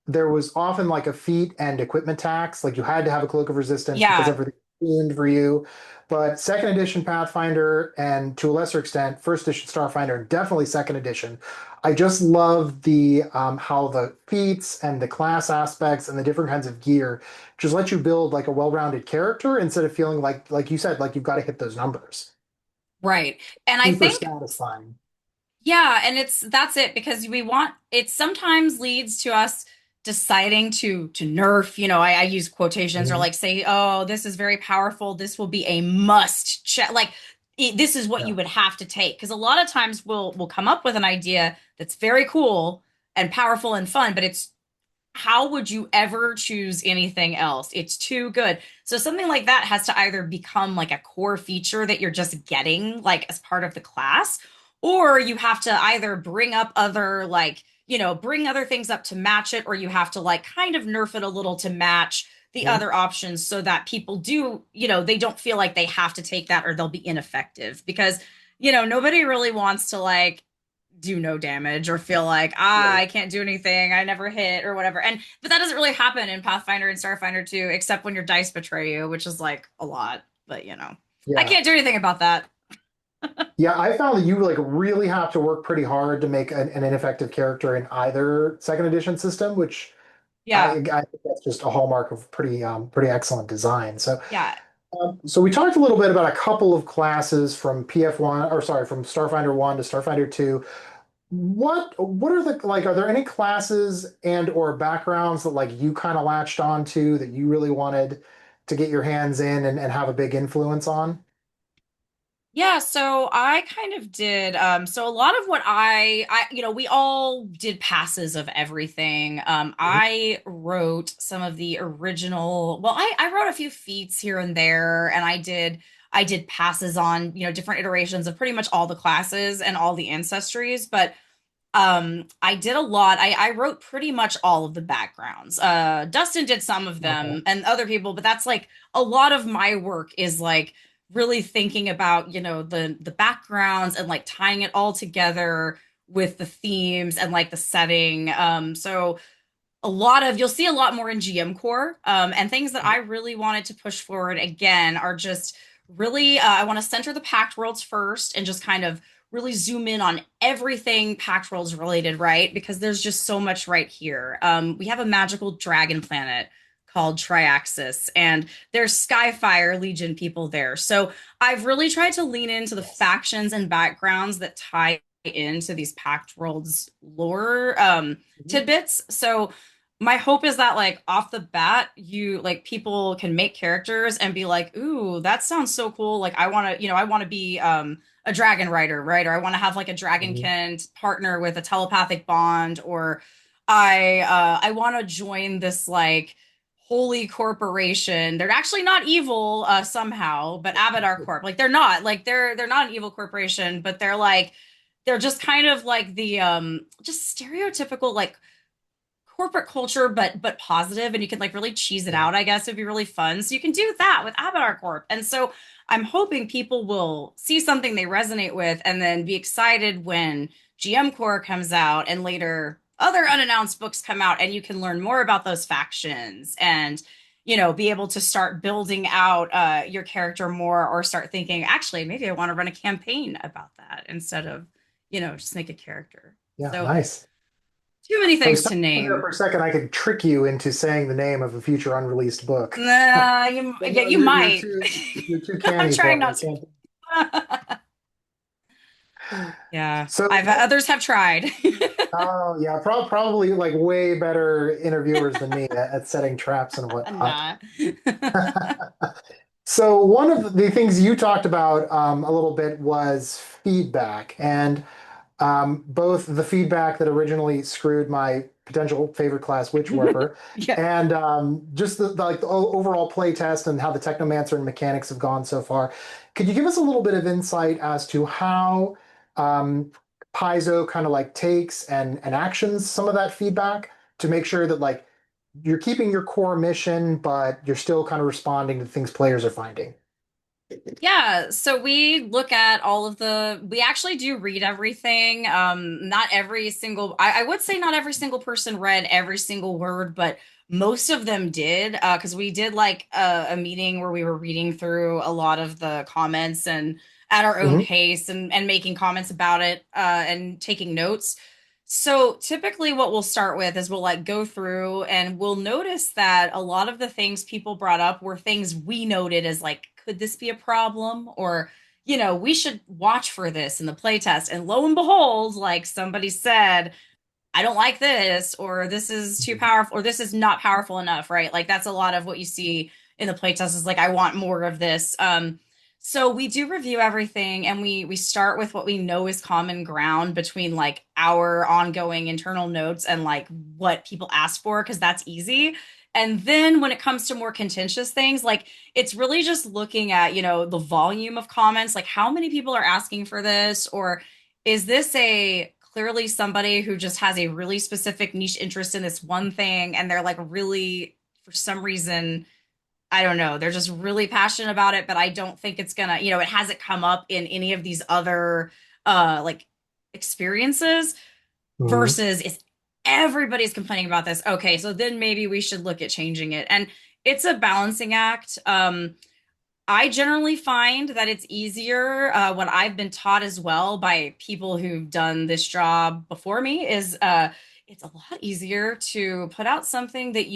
there was often like a feat and equipment tax. Like you had to have a cloak of resistance because Yeah. everything was tuned for you. But second edition Pathfinder and to a lesser extent, first edition Starfinder, and definitely second edition, I just love the how the feats and the class aspects and the different kinds of gear just let you build like a well-rounded character instead of feeling like you said, like you've got to hit those numbers. Right. And I Super think satisfying. yeah, and that's it because we want it sometimes leads to us deciding to nerf, I use quotations or Mhm. like say, oh, this is very powerful. This will be a must check. Like this is what you Yeah. would have to take. Because a lot of times we'll come up with an idea that's very cool and powerful and fun, but it's how would you ever choose anything else? It's too good. So something like that has to either become like a core feature that you're just getting like as part of the class, or you have to either bring up other like, bring other things up to match it, or you have to like kind of nerf it a little to match the Mhm. other options so that people do, they don't feel like they have to take that or they'll be ineffective because, nobody really wants to like do no damage or feel like I can't do anything, I never hit or whatever. And but that doesn't really happen in Pathfinder and Starfinder 2, except when your dice betray you, which is like a lot. But I Yeah. can't do anything about that. Yeah, I found that you like really have to work pretty hard to make an ineffective character in either second edition system, which Yeah, I think that's just a hallmark of pretty excellent design. So yeah. so we talked a little bit about a couple of classes from PF1, or sorry, from Starfinder 1 to Starfinder 2. What are the like, are there any classes and or backgrounds that like you kind of latched onto that you really wanted to get your hands in and have a big influence on? Yeah, so I kind of did. So a lot of what we all did passes of everything. Mhm. I wrote some of the original. Well, I wrote a few feats here and there, and I did passes on different iterations of pretty much all the classes and all the ancestries. But I did a lot. I wrote pretty much all of the backgrounds. Dustin did some of Okay. them and other people, but that's like a lot of my work is like really thinking about, the backgrounds and like tying it all together with the themes and like the setting. So a lot of you'll see a lot more in GM core. And things that I really wanted to push forward again are just really I want to center the packed worlds first and just kind of really zoom in on everything packed worlds related, right? Because there's just so much right here. We have a magical dragon planet called Triaxis, and there's Skyfire Legion people there. So I've really tried to lean into the Yes. factions and backgrounds that tie into these packed worlds lore Mhm. tidbits. So my hope is that like off the bat you like people can make characters and be like, ooh, that sounds so cool, like I want to be a dragon rider, right? Or I want to have like a Mhm. dragonkin partner with a telepathic bond, or I want to join this like holy corporation. They're actually not evil somehow, but Abadar Corp, like they're not like they're not an evil corporation, but they're just kind of like the just stereotypical like corporate culture, but positive, and you can like really cheese it Yeah. out. I guess it'd be really fun. So you can do that with Avatar Corp, and so I'm hoping people will see something they resonate with, and then be excited when GM Core comes out, and later other unannounced books come out, and you can learn more about those factions, and be able to start building out your character more, or start thinking, actually, maybe I want to run a campaign about that instead of just make a character. Yeah, So nice. too many I was things to telling you there name. for a second I could trick you into saying the name of a future unreleased book. Nah, But yeah, no, you you're might. too I'm canny trying for it. I not to. can't. Yeah, So, I've others have tried. oh yeah, probably like way better interviewers than me at setting traps and whatnot. Nah. So one of the things you talked about a little bit was feedback, and both the feedback that originally screwed my potential favorite class, Witch Warper, Yeah. and just like the overall play test and how the Technomancer and mechanics have gone so far. Could you give us a little bit of insight as to how um, Paizo kind of like takes and actions some of that feedback to make sure that like you're keeping your core mission, but you're still kind of responding to things players are finding? Yeah, so we look at all of we actually do read everything. Not every single, I would say not every single person read every single word, but most of them did. Because we did like a meeting where we were reading through a lot of the comments and at our own Hmm. pace and making comments about it, and taking notes. So typically what we'll start with is we'll like go through and we'll notice that a lot of the things people brought up were things we noted as like, could this be a problem? Or, we should watch for this in the playtest. And lo and behold, like somebody said, I don't like this, or this is too powerful, or this is not powerful enough, right? Like that's a lot of what you see in the playtest is like, I want more of this. So we do review everything and we start with what we know is common ground between like our ongoing internal notes and like what people ask for because that's easy. And then when it comes to more contentious things, like it's really just looking at, the volume of comments, like how many people are asking for this, or is this a clearly somebody who just has a really specific niche interest in this one thing and they're like really for some reason I don't know. They're just really passionate about it, but I don't think it's gonna, it hasn't come up in any of these other like experiences Mhm. versus is everybody's complaining about this. Okay, so then maybe we should look at changing it. And it's a balancing act. I generally find that it's easier. What I've been taught as well by people who've done this job before me is it's a lot easier to put out something that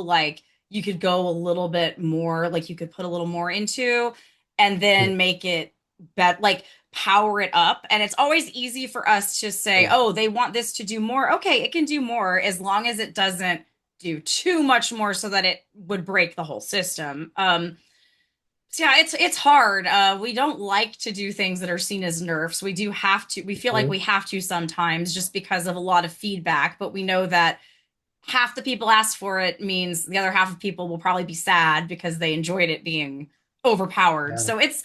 like you could go a little bit more, like you could put a little more into, and then make it like power it up. And it's always easy for us to say, Yeah. oh, they want this to do more. Okay, it can do more as long as it doesn't do too much more so that it would break the whole system. So yeah, it's hard. We don't like to do things that are seen as nerfs. We do have to, we feel like Mhm. we have to sometimes just because of a lot of feedback, but we know that half the people ask for it means the other half of people will probably be sad because they enjoyed it being overpowered. Yeah. So it's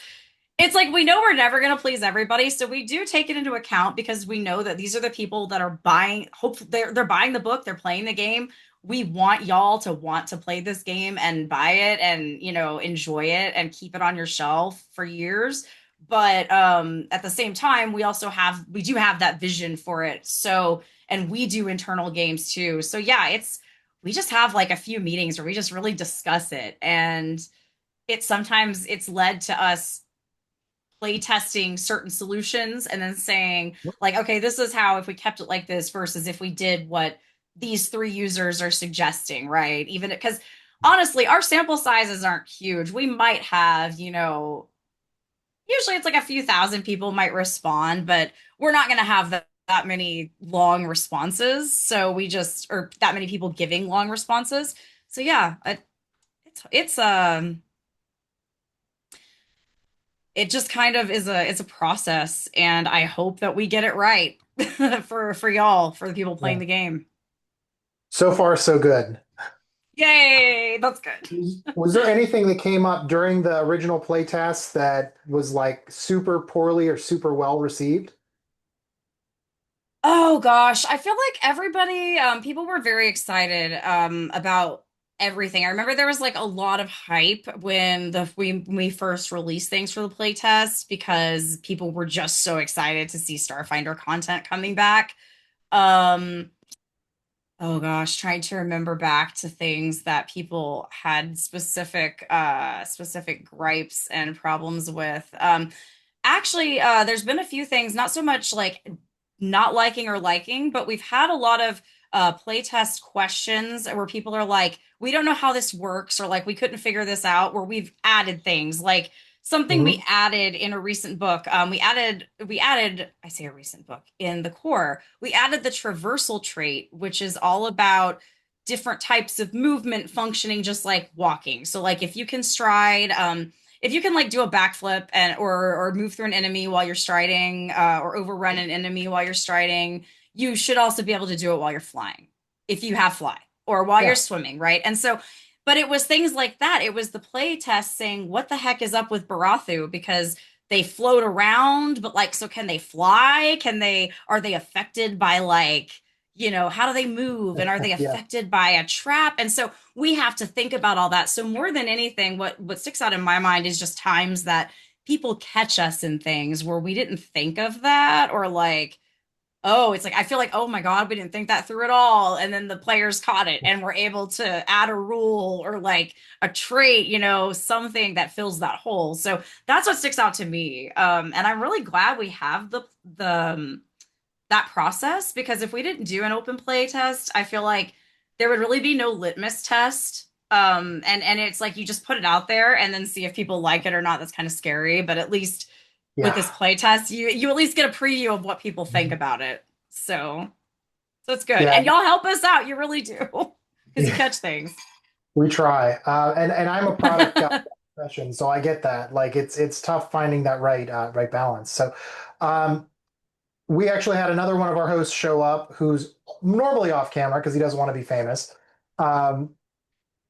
like we know we're never going to please everybody, so we do take it into account because we know that these are the people that are buying. Hopefully, they're buying the book, they're playing the game. We want y'all to want to play this game and buy it and enjoy it and keep it on your shelf for years. But at the same time, we do have that vision for it. So and we do internal games too. So yeah, we just have like a few meetings where we just really discuss it and it's led to us play testing certain solutions and then saying like okay this is how if we kept it like this versus if we did what these three users are suggesting, right? Even because honestly our sample sizes aren't huge. We might have usually it's like a few thousand people might respond, but we're not going to have that many long responses, so we just or that many people giving long responses. So yeah, it's it just kind of is a it's a process and I hope that we get it right for y'all, for the people playing Yeah. the game. So far, so good. Yay, that's good. Was there anything that came up during the original playtest that was like super poorly or super well received? Oh gosh, I feel like everybody, people were very excited about everything. I remember there was like a lot of hype when when we first released things for the playtest because people were just so excited to see Starfinder content coming back. Um, Oh gosh, trying to remember back to things that people had specific gripes and problems with. Actually, there's been a few things, not so much like not liking or liking, but we've had a lot of playtest questions where people are like, we don't know how this works, or like we couldn't figure this out, where we've added things like something we Hmm. added in a recent book. We added, I say a recent book in the core, we added the traversal trait, which is all about different types of movement functioning just like walking. So like if you can like do a backflip and or move through an enemy while you're striding, or overrun an enemy while you're striding, you should also be able to do it while you're flying, if you have fly, or while you're Yeah. swimming, right? And so, but it was things like that. It was the play test saying, what the heck is up with Barathu? Because they float around, but like, so can they fly? Are they affected by like, how do they move? And are they Yeah. affected by a trap? And so we have to think about all that. So more than anything, what sticks out in my mind is just times that people catch us in things where we didn't think of that, or like, oh, it's like I feel like, oh my God, we didn't think that through at all. And then the players caught it and were able to add a rule or like a trait, something that fills that hole. So that's what sticks out to me. And I'm really glad we have the that process, because if we didn't do an open play test, I feel like there would really be no litmus test. And it's like you just put it out there and then see if people like it or not. That's kind of scary, but at least with this Yeah. play test, you at least get a preview of what people think about it. So it's good. Yeah. And y'all help us out. You really do. Because you Yeah. catch things. We try. And I'm a product guy. profession, so I get that. Like it's tough finding that right balance. So, um, we actually had another one of our hosts show up who's normally off camera because he doesn't want to be famous. Um,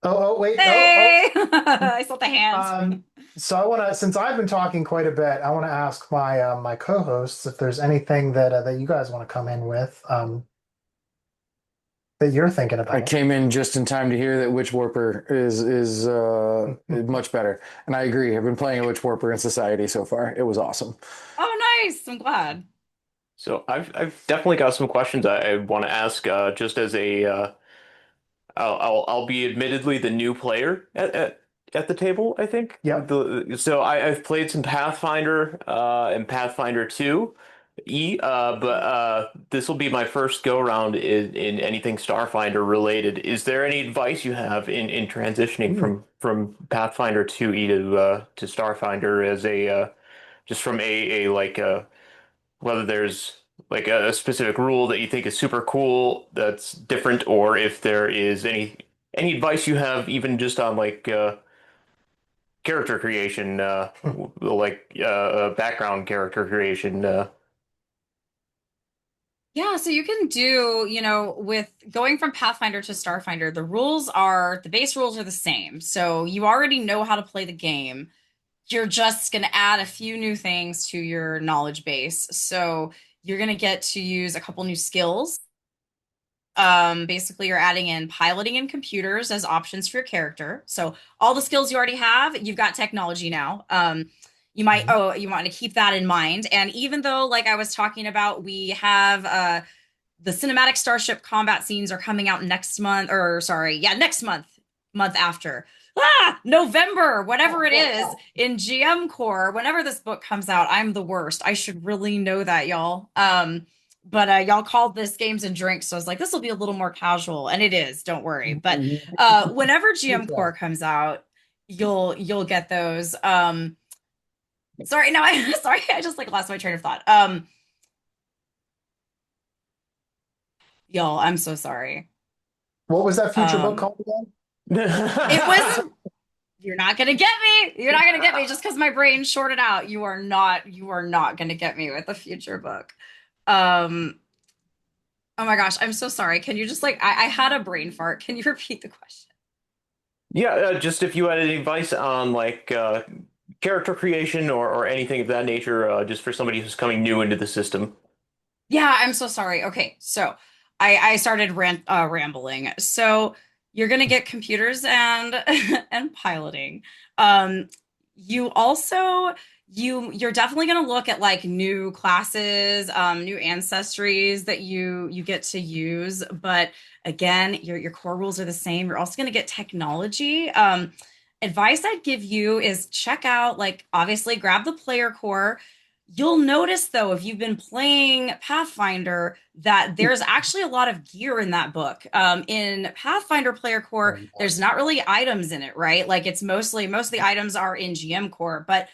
wait, Hey, I saw the hands. Um, so I want to, since I've been talking quite a bit, I want to ask my co-hosts if there's anything that you guys want to come in with that you're thinking I about. came in just in time to hear that Witch Warper is much better, and I agree. I've been playing a Witch Warper in Society so far. It was awesome. Oh, nice. I'm glad. So I've definitely got some questions I want to ask. Just as a I'll be admittedly the new player at the table, I think. Yep. So I've played some Pathfinder and Pathfinder 2 but this will be my first go around in anything Starfinder related. Is there any advice you have in transitioning Ooh. from Pathfinder 2E to Starfinder as a just from a like whether there's like a specific rule that you think is super cool that's different, or if there is any advice you have even just on like character creation, background character creation. Yeah, so you can do, with going from Pathfinder to Starfinder, the base rules are the same. So you already know how to play the game. You're just going to add a few new things to your knowledge base. So you're going to get to use a couple new skills. Basically, you're adding in piloting and computers as options for your character. So all the skills you already have, you've got technology now. You want to keep that in mind. And even though, like I was talking about, we have the cinematic starship combat scenes are coming out next month, or sorry, yeah, next month after. November, whatever it is, in GM Core, whenever this book comes out, I'm the worst. I should really know that, y'all. But y'all called this games and drinks, so I was like, this will be a little more casual, and it is, don't worry. But whenever GM Core comes out, you'll get those. Sorry, no, I just like lost my train of thought. Y'all, I'm so sorry. What was that future book Um, called again? it was You're not gonna get me. You're not gonna get me just because my brain shorted out. You are not gonna get me with a future book. Um, oh my gosh, I'm so sorry. Can you just like I had a brain fart. Can you repeat the question? Yeah, just if you had any advice on like character creation or anything of that nature, just for somebody who's coming new into the system. Yeah, I'm so sorry. Okay, so I started rambling. So you're gonna get computers and and piloting. Um, you also you're definitely gonna look at like new classes, new ancestries that you get to use. But again, your core rules are the same. You're also gonna get technology. Advice I'd give you is check out like obviously grab the player core. You'll notice though, if you've been playing Pathfinder, that there's actually a lot of gear in that book. In Pathfinder Player Core, there's not really items in it, right? Like it's mostly most of the items are in GM Core, but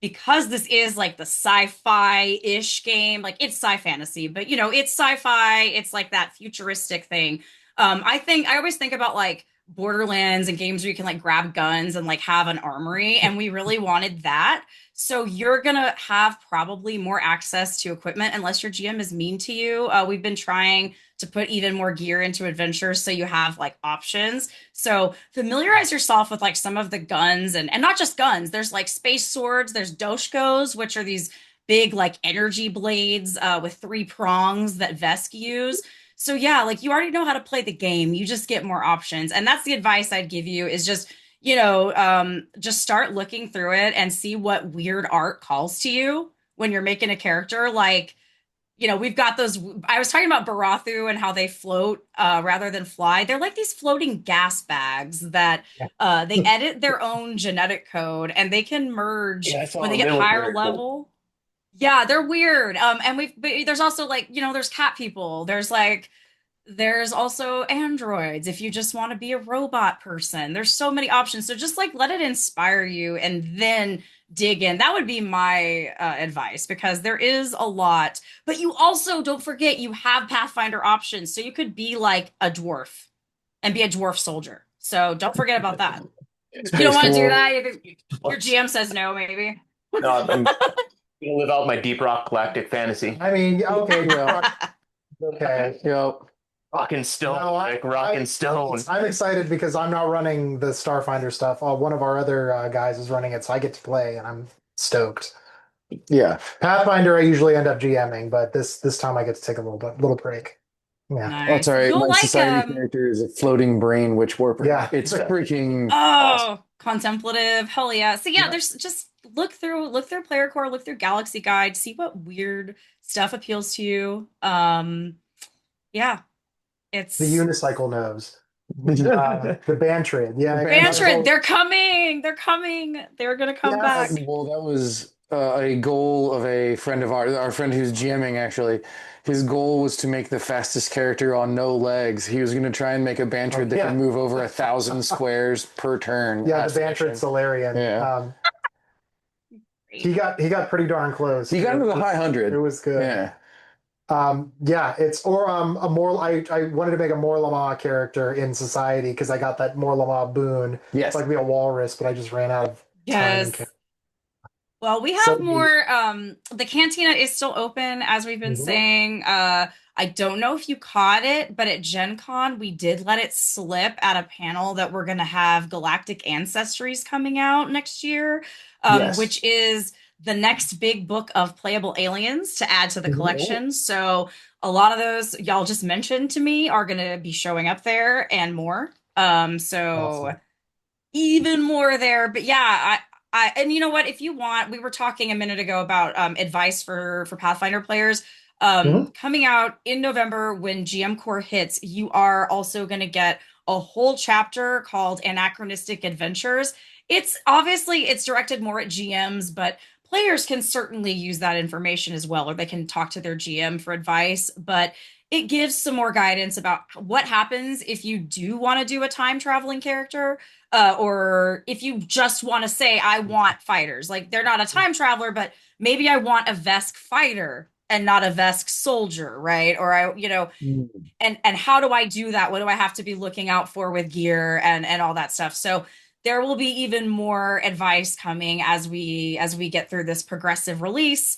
because this is like the sci-fi-ish game, like it's sci-fantasy, but it's sci-fi, it's like that futuristic thing. I always think about like Borderlands and games where you can like grab guns and like have an armory, and we really wanted that. So you're gonna have probably more access to equipment unless your GM is mean to you. We've been trying to put even more gear into adventures so you have like options. So familiarize yourself with like some of the guns and not just guns. There's like space swords, there's doshkos, which are these big like energy blades with three prongs that Vesk use. So yeah, like you already know how to play the game. You just get more options. And that's the advice I'd give you is just start looking through it and see what weird art calls to you when you're making a character. Like, we've got those. I was talking about Barathu and how they float rather than fly. They're like these floating gas bags that they edit their own genetic code and they can merge Yeah, I saw when they them. get They look higher very cool. level. Yeah, they're weird. But there's also like, there's cat people. There's also androids if you just want to be a robot person. There's so many options. So just like let it inspire you and then dig in. That would be my advice because there is a lot. But you also don't forget you have Pathfinder options. So you could be like a dwarf and be a dwarf soldier. So don't forget about that. You don't want to do Well, that? Your GM says no, maybe. No, I'm gonna live out my Deep Rock Galactic fantasy. I mean, okay, Yeah. okay. Yep. Rock and stone, No, like rock and stone. I'm excited because I'm not running the Starfinder stuff. One of our other guys is running it, so I get to play, and I'm stoked. Yeah. Pathfinder, I usually end up GMing, but this time I get to take a little break. Yeah, Oh, it's Nice. all right. You'll My like society character is a floating brain witch warper. Yeah. It's freaking awesome. oh, contemplative. Hell yeah. So yeah, there's just look through Player Core, look through Galaxy Guide, see what weird stuff appeals to you. Yeah, the it's unicycle nose, the Bantrid. Yeah, Bantrid, they're coming. They're coming. They're gonna come back. Yes. Well, that was a goal of a friend of ours, our friend who's GMing actually. His goal was to make the fastest character on no legs. He was going to try and make a Bantrid that can move over 1,000 squares per turn. Yeah, the Bantrid Solarian. Yeah. He got pretty darn close. He got into the high 100. It was good. Yeah. Yeah, it's or a more. I wanted to make a Morlama character in Society because I got that Morlama boon. Yes. It's like be a walrus, but I just ran out of time. Yes. Well, we have more. The cantina is still open, as we've been saying. I don't know if you caught it, but at Gen Con, we did let it slip at a panel that we're going to have Galactic Ancestries coming out next year, which is the next big book of playable aliens to add to the collection. So a lot of those y'all just mentioned to me are going to be showing up there and more. Awesome. Even more there. But yeah, and you know what? If you want, we were talking a minute ago about advice for Pathfinder players. Coming out in November when GM Core hits, you are also going to get a whole chapter called Anachronistic Adventures. It's directed more at GMs, but players can certainly use that information as well, or they can talk to their GM for advice. But it gives some more guidance about what happens if you do want to do a time traveling character. Or if you just want to say, I want fighters, like they're not a time traveler, but maybe I want a Vesk fighter and not a Vesk soldier, right? Or and how do I do that? What do I have to be looking out for with gear and all that stuff? So there will be even more advice coming as we get through this progressive release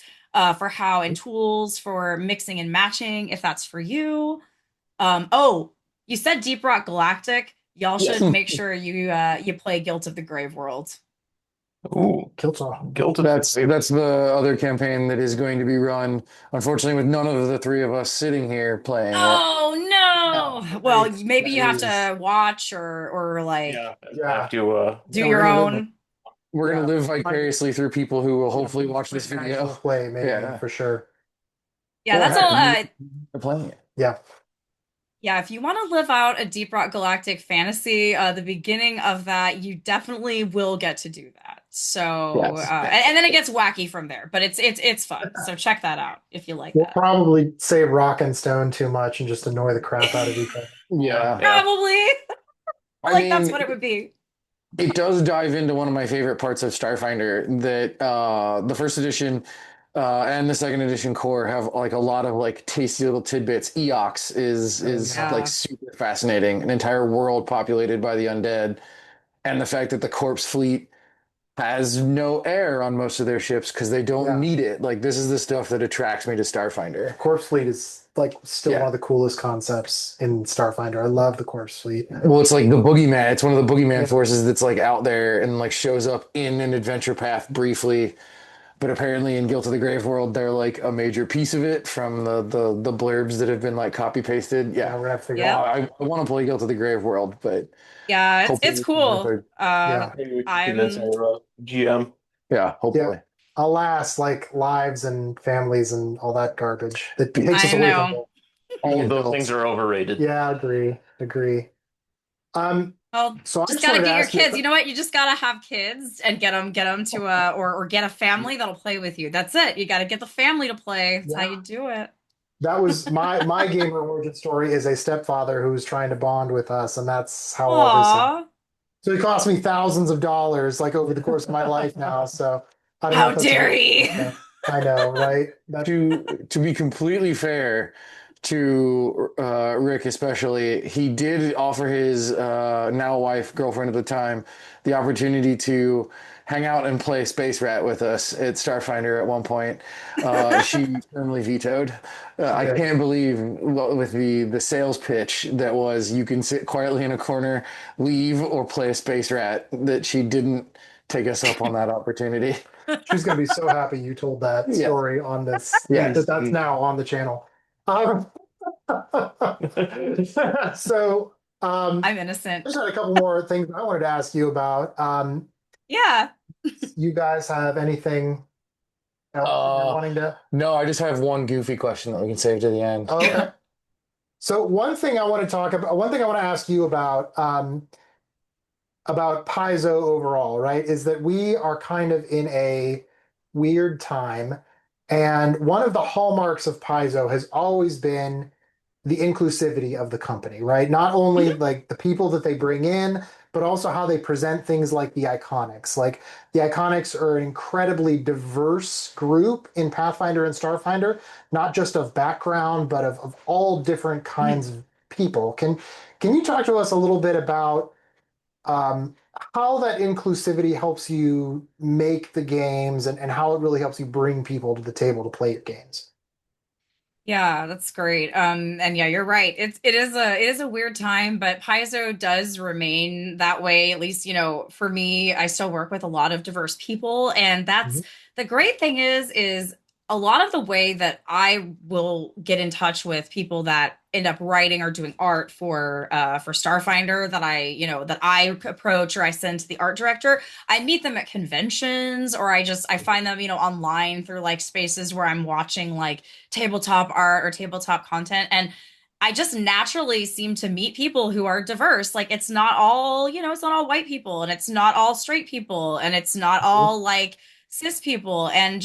for how and tools for mixing and matching, if that's for you. You said Deep Rock Galactic. Y'all should make sure you play Guilt of the Grave World. Ooh, Guilt of That's the other campaign that is going to be run, unfortunately, with none of the three of us sitting here playing. Oh no! Well, maybe you have to watch or like have to do your own. We're gonna live vicariously through people who will hopefully watch this video. Play maybe for sure. Yeah, that's all. They're playing it. Yeah. Yeah, if you want to live out a Deep Rock Galactic fantasy, the beginning of that, you definitely will get to do that. So, and then it gets wacky from there, but it's fun. So check that out if you like We'll that. probably say rock and stone too much and just annoy the crap out of each other. Yeah. Probably. I mean, that's what it would be. It does dive into one of my favorite parts of Starfinder that the first edition and the second edition core have like a lot of like tasty little tidbits. Eox is like super fascinating. An entire world populated by the undead, and the fact that the corpse fleet has no air on most of their ships because they don't need it. Like this is the stuff that attracts me to Starfinder. Corpse fleet is like still one of the coolest concepts in Starfinder. I love the corpse fleet. Well, it's like the boogeyman. It's one of the boogeyman forces that's like out there and like shows up in an adventure path briefly. But apparently in Guilt of the Grave World, they're like a major piece of it from the blurbs that have been like copy pasted. Yeah, we're gonna have to figure out. I want to play Guilt of the Grave World, but it's cool. Maybe we can convince our GM. Yeah, hopefully. Yeah. Alas, like lives and families and all that garbage that takes us away from all of those things are overrated. Yeah, agree. Well, so just gotta get your kids. You know what? You just gotta have kids and get them to or get a family that'll play with you. That's it. You gotta get the family to play. That's how you do it. That was my gamer origin story is a stepfather who's trying to bond with us, and that's how all this happened. So it cost me thousands of dollars like over the course of my life now. So I don't how dare he? I know, right? To be completely fair, to Rick especially, he did offer his now wife, girlfriend at the time, the opportunity to hang out and play Space Rat with us at Starfinder at one point. She firmly vetoed. I did. can't believe with the sales pitch that was you can sit quietly in a corner, leave, or play a Space Rat, that she didn't take us up on that opportunity. She's going to be so happy you told that Yeah. story on this, Yeah. that's now on the channel. Um, so, I'm innocent. I just had a couple more things I wanted to ask you about. Yeah. You guys have anything else that you're wanting to? No, I just have one goofy question that we can save to the end. Oh, okay. So one thing I want to talk about, one thing I want to ask you about Paizo overall, right, is that we are kind of in a weird time. And one of the hallmarks of Paizo has always been the inclusivity of the company, right? Not only like the people that they bring in, but also how they present things like the Iconics. Like the Iconics are an incredibly diverse group in Pathfinder and Starfinder, not just of background, but of all different kinds of people. Can you talk to us a little bit about um, how that inclusivity helps you make the games and how it really helps you bring people to the table to play your games? Yeah, that's great. And yeah, you're right. It is a weird time, but Paizo does remain that way. At least, for me, I still work with a lot of diverse people, and that's Mhm. the great thing is a lot of the way that I will get in touch with people that end up writing or doing art for Starfinder that I approach or I send to the art director. I meet them at conventions, or I find them, online through like spaces where I'm watching like tabletop art or tabletop content. And I just naturally seem to meet people who are diverse. Like it's not all white people, and it's not all straight people, and it's not all like cis people. And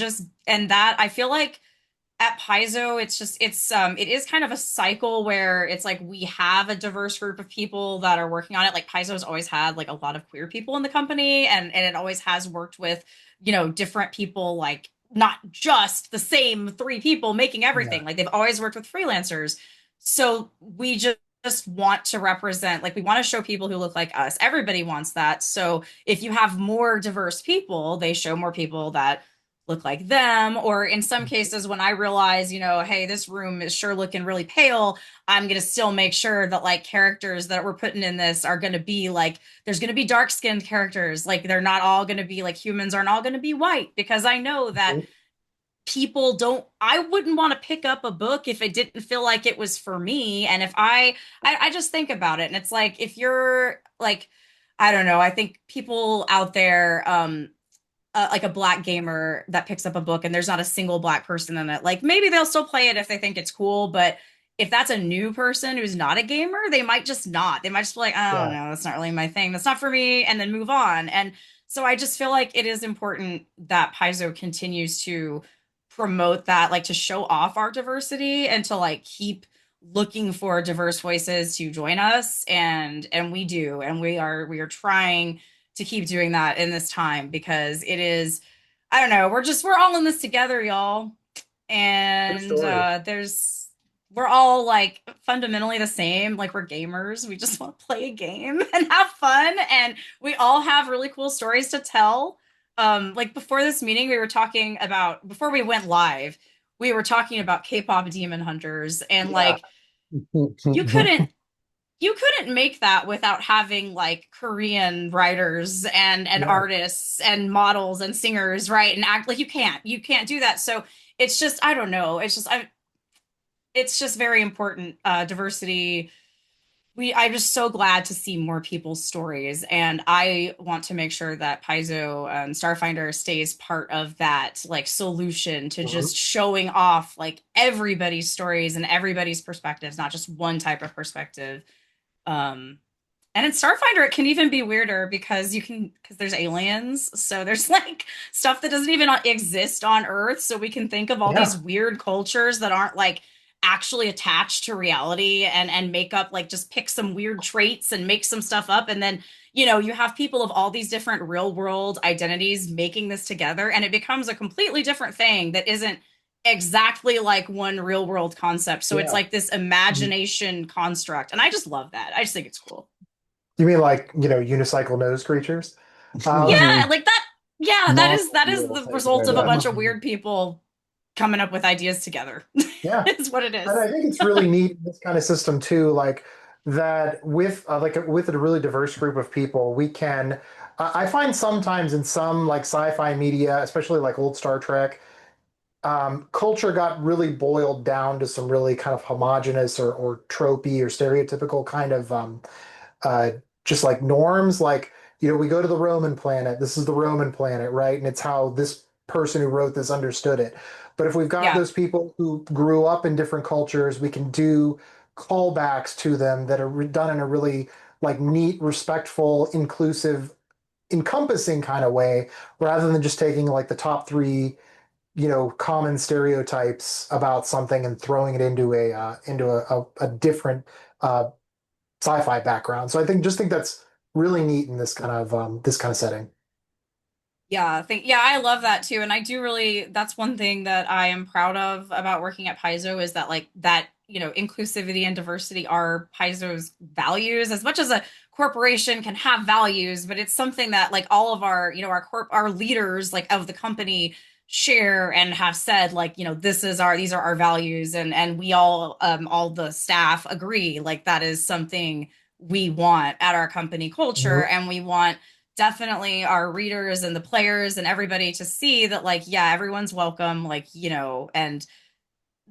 that I feel like at Paizo, it is kind of a cycle where it's like we have a diverse group of people that are working on it. Like Paizo's always had like a lot of queer people in the company, and it always has worked with, different people, like not just the same three people making Yeah. everything. Like they've always worked with freelancers. So we just want to represent, like we want to show people who look like us. Everybody wants that. So if you have more diverse people, they show more people that look like them. Or in some cases, when I realize, hey, this room is sure looking really pale, I'm going to still make sure that like characters that we're putting in this are going to be like, there's going to be dark skinned characters. Like they're not all going to be like humans aren't all going to be white, because I know that people don't, I wouldn't want to pick up a book if it didn't feel like it was for me. And if I just think about it, and it's like, if you're like, I don't know, I think people out there, like a black gamer that picks up a book and there's not a single black person in it, like maybe they'll still play it if they think it's cool. But if that's a new person who's not a gamer, they might just not. They might just be like, I don't Yeah. know, that's not really my thing. That's not for me, and then move on. And so I just feel like it is important that Paizo continues to promote that, like to show off our diversity and to like keep looking for diverse voices to join us. And we do, and we are trying to keep doing that in this time, because it is, I don't know, we're all in this together, y'all. True And story. we're all like fundamentally the same. Like we're gamers. We just want to play a game and have fun. And we all have really cool stories to tell. Like before this meeting, before we went live, we were talking about K-pop demon hunters, and Yeah. like you couldn't you couldn't make that without having like Korean writers and Yeah. artists and models and singers, right? And act like you can't do that. So it's just, I don't know. It's just very important. Diversity. I'm just so glad to see more people's stories, and I want to make sure that Paizo and Starfinder stays part of that like solution to Mhm. just showing off like everybody's stories and everybody's perspectives, not just one type of perspective. Um, and in Starfinder, it can even be weirder because there's aliens. So there's like stuff that doesn't even exist on Earth. So we can think of all these Yeah. weird cultures that aren't like actually attached to reality, and make up, like just pick some weird traits and make some stuff up. And then, you have people of all these different real world identities making this together, and it becomes a completely different thing that isn't exactly like one real world concept. So it's Yeah. like this imagination construct. And I just love that. I just think it's cool. You mean like, unicycle nose creatures? Yeah, Mhm. like that. Yeah, that is Monorail the type result of of a Yeah. bunch of weird people coming up with ideas together. Yeah. It's what it And is. I think it's really neat in this kind of system too, like that with with a really diverse group of people, we can. I find sometimes in some like sci-fi media, especially like old Star Trek, culture got really boiled down to some really kind of homogenous or tropey or stereotypical kind of uh, just like norms. Like, we go to the Roman planet. This is the Roman planet, right? And it's how this person who wrote this understood it. But if we've got Yeah. those people who grew up in different cultures, we can do callbacks to them that are done in a really like neat, respectful, inclusive, encompassing kind of way, rather than just taking like the top three, common stereotypes about something and throwing it into a different uh, sci-fi background. So I think that's really neat in this kind of setting. Yeah, I love that too. And I do really, that's one thing that I am proud of about working at Paizo is that like that, inclusivity and diversity are Paizo's values as much as a corporation can have values, but it's something that like all of our, our leaders like of the company share and have said like, these are our values and we all the staff agree like that is something we want at our company culture Mhm. and we want definitely our readers and the players and everybody to see that like yeah everyone's welcome like and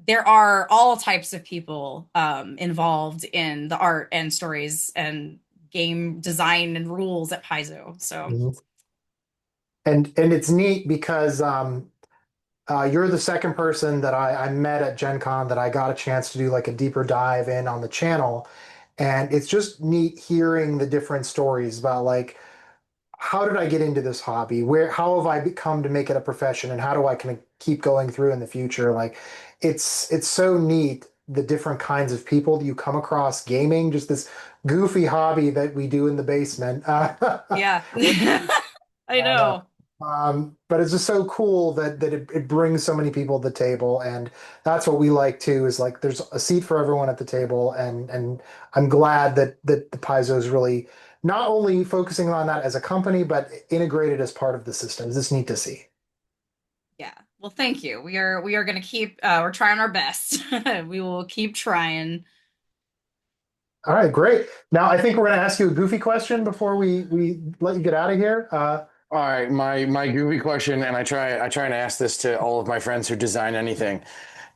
there are all types of people involved in the art and stories and game design and rules at Paizo. So Mhm. And it's neat because you're the second person that I met at Gen Con that I got a chance to do like a deeper dive in on the channel. And it's just neat hearing the different stories about like how did I get into this hobby? How have I become to make it a profession, and how do I kind of keep going through in the future? Like, it's so neat the different kinds of people that you come across gaming, just this goofy hobby that we do in the basement. yeah. I And, know. but it's just so cool that it brings so many people to the table, and that's what we like too. Is like there's a seat for everyone at the table, and I'm glad that the Paizo is really not only focusing on that as a company, but integrated as part of the system. It's just neat to see. Yeah. Well, thank you. We are going to keep we're trying our best. We will keep trying. All right, great. Now I think we're going to ask you a goofy question before we let you get out of here. All right, my goofy question, and I try and ask this to all of my friends who design anything.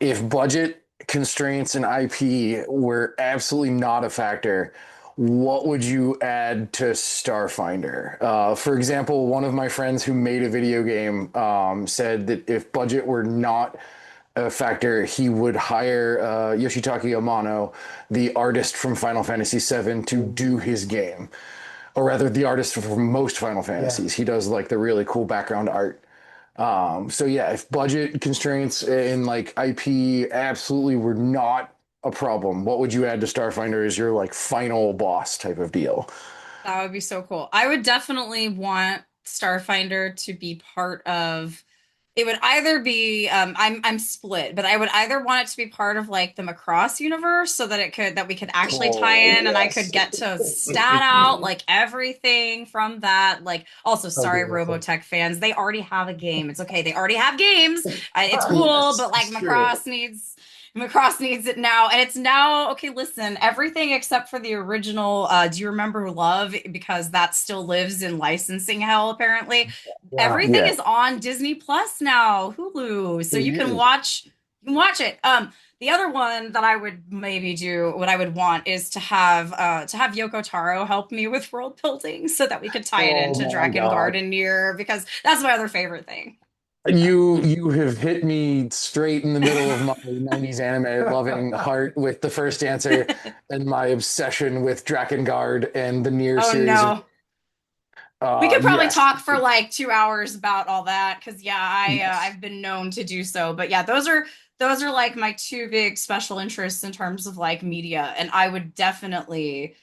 If budget constraints and IP were absolutely not a factor, what would you add to Starfinder? For example, one of my friends who made a video game said that if budget were not a factor, he would hire Yoshitaka Amano, the artist from Final Fantasy VII, to do his game, or rather, the artist for most Final Yeah. Fantasies. He does like the really cool background art. So yeah, if budget constraints and like IP absolutely were not a problem, what would you add to Starfinder as your like final boss type of deal? That would be so cool. I would definitely want Starfinder to be part of it would either be I'm split, but I would either want it to be part of like the Macross universe so that we could actually tie Oh in and I could yes. get to stat out like everything from that. Like also Oh, sorry beautiful. Robotech fans, they already have a game. It's okay. They already have games. It's cool, Yes, but like it's true. Macross needs it now, and it's now okay. Listen, everything except for the original. Do you remember Love? Because that still lives in licensing hell, apparently. Yeah. Everything Yeah, is on Disney Plus now, Hulu, so it you can is. watch it. The other one that I would maybe do, what I would want is to have Yoko Taro help me with world building so that we could tie it Oh into my Drakengard God. and Nier because that's my other favorite thing. You have hit me straight in the middle of my 90s anime loving heart with the first answer and my obsession with Drakengard and the Nier Oh series. no. We could probably Yes. talk for like 2 hours about all that because yeah, Yes. I've been known to do so. But yeah, those are like my two big special interests in terms of like media, and I would definitely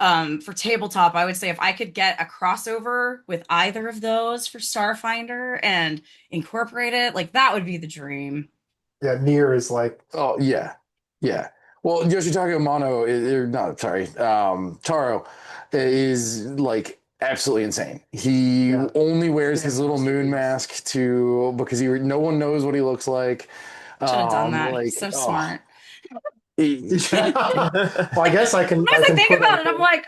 for tabletop, I would say if I could get a crossover with either of those for Starfinder and incorporate it, like that would be the dream. Yeah, Nier is like Oh yeah, yeah. Well, Yoshitaka Amano is not sorry. Taro is like absolutely insane. He yeah. only wears his little moon Series. mask to because no one knows what he looks like. Should have done that. He's Like so smart. Yeah. Well, I guess I Sometimes I can think put about like it, I'm like,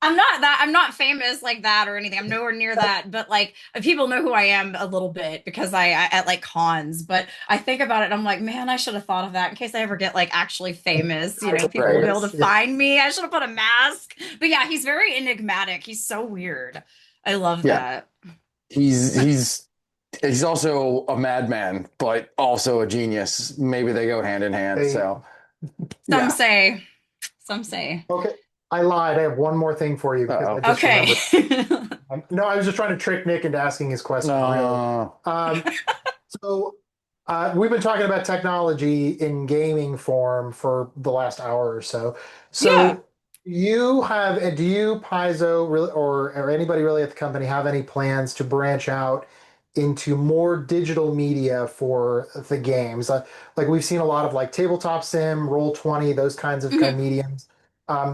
I'm not famous like that or anything. I'm nowhere near that. But like, people know who I am a little bit because I at like cons. But I think about it, and I'm like, man, I should have thought of that in case I ever get like actually famous. You know, people will be Right. able to find me. I should have put a mask. But yeah, he's very enigmatic. He's so weird. I love Yeah. that. He's he's also a madman, but also a genius. Maybe they go hand in hand. They, So Some yeah. say, some say. okay. I lied. I have one more thing for you because I Uh-oh. just Okay. remembered. No, I was just trying to trick Nick into asking his question. Really. Uh, Um, so we've been talking about technology in gaming form for the last hour or so. Yeah. So you have, do you, Paizo, really, or anybody really at the company have any plans to branch out into more digital media for the games? Like we've seen a lot of like tabletop sim, Roll20, those kinds of Mhm. mediums.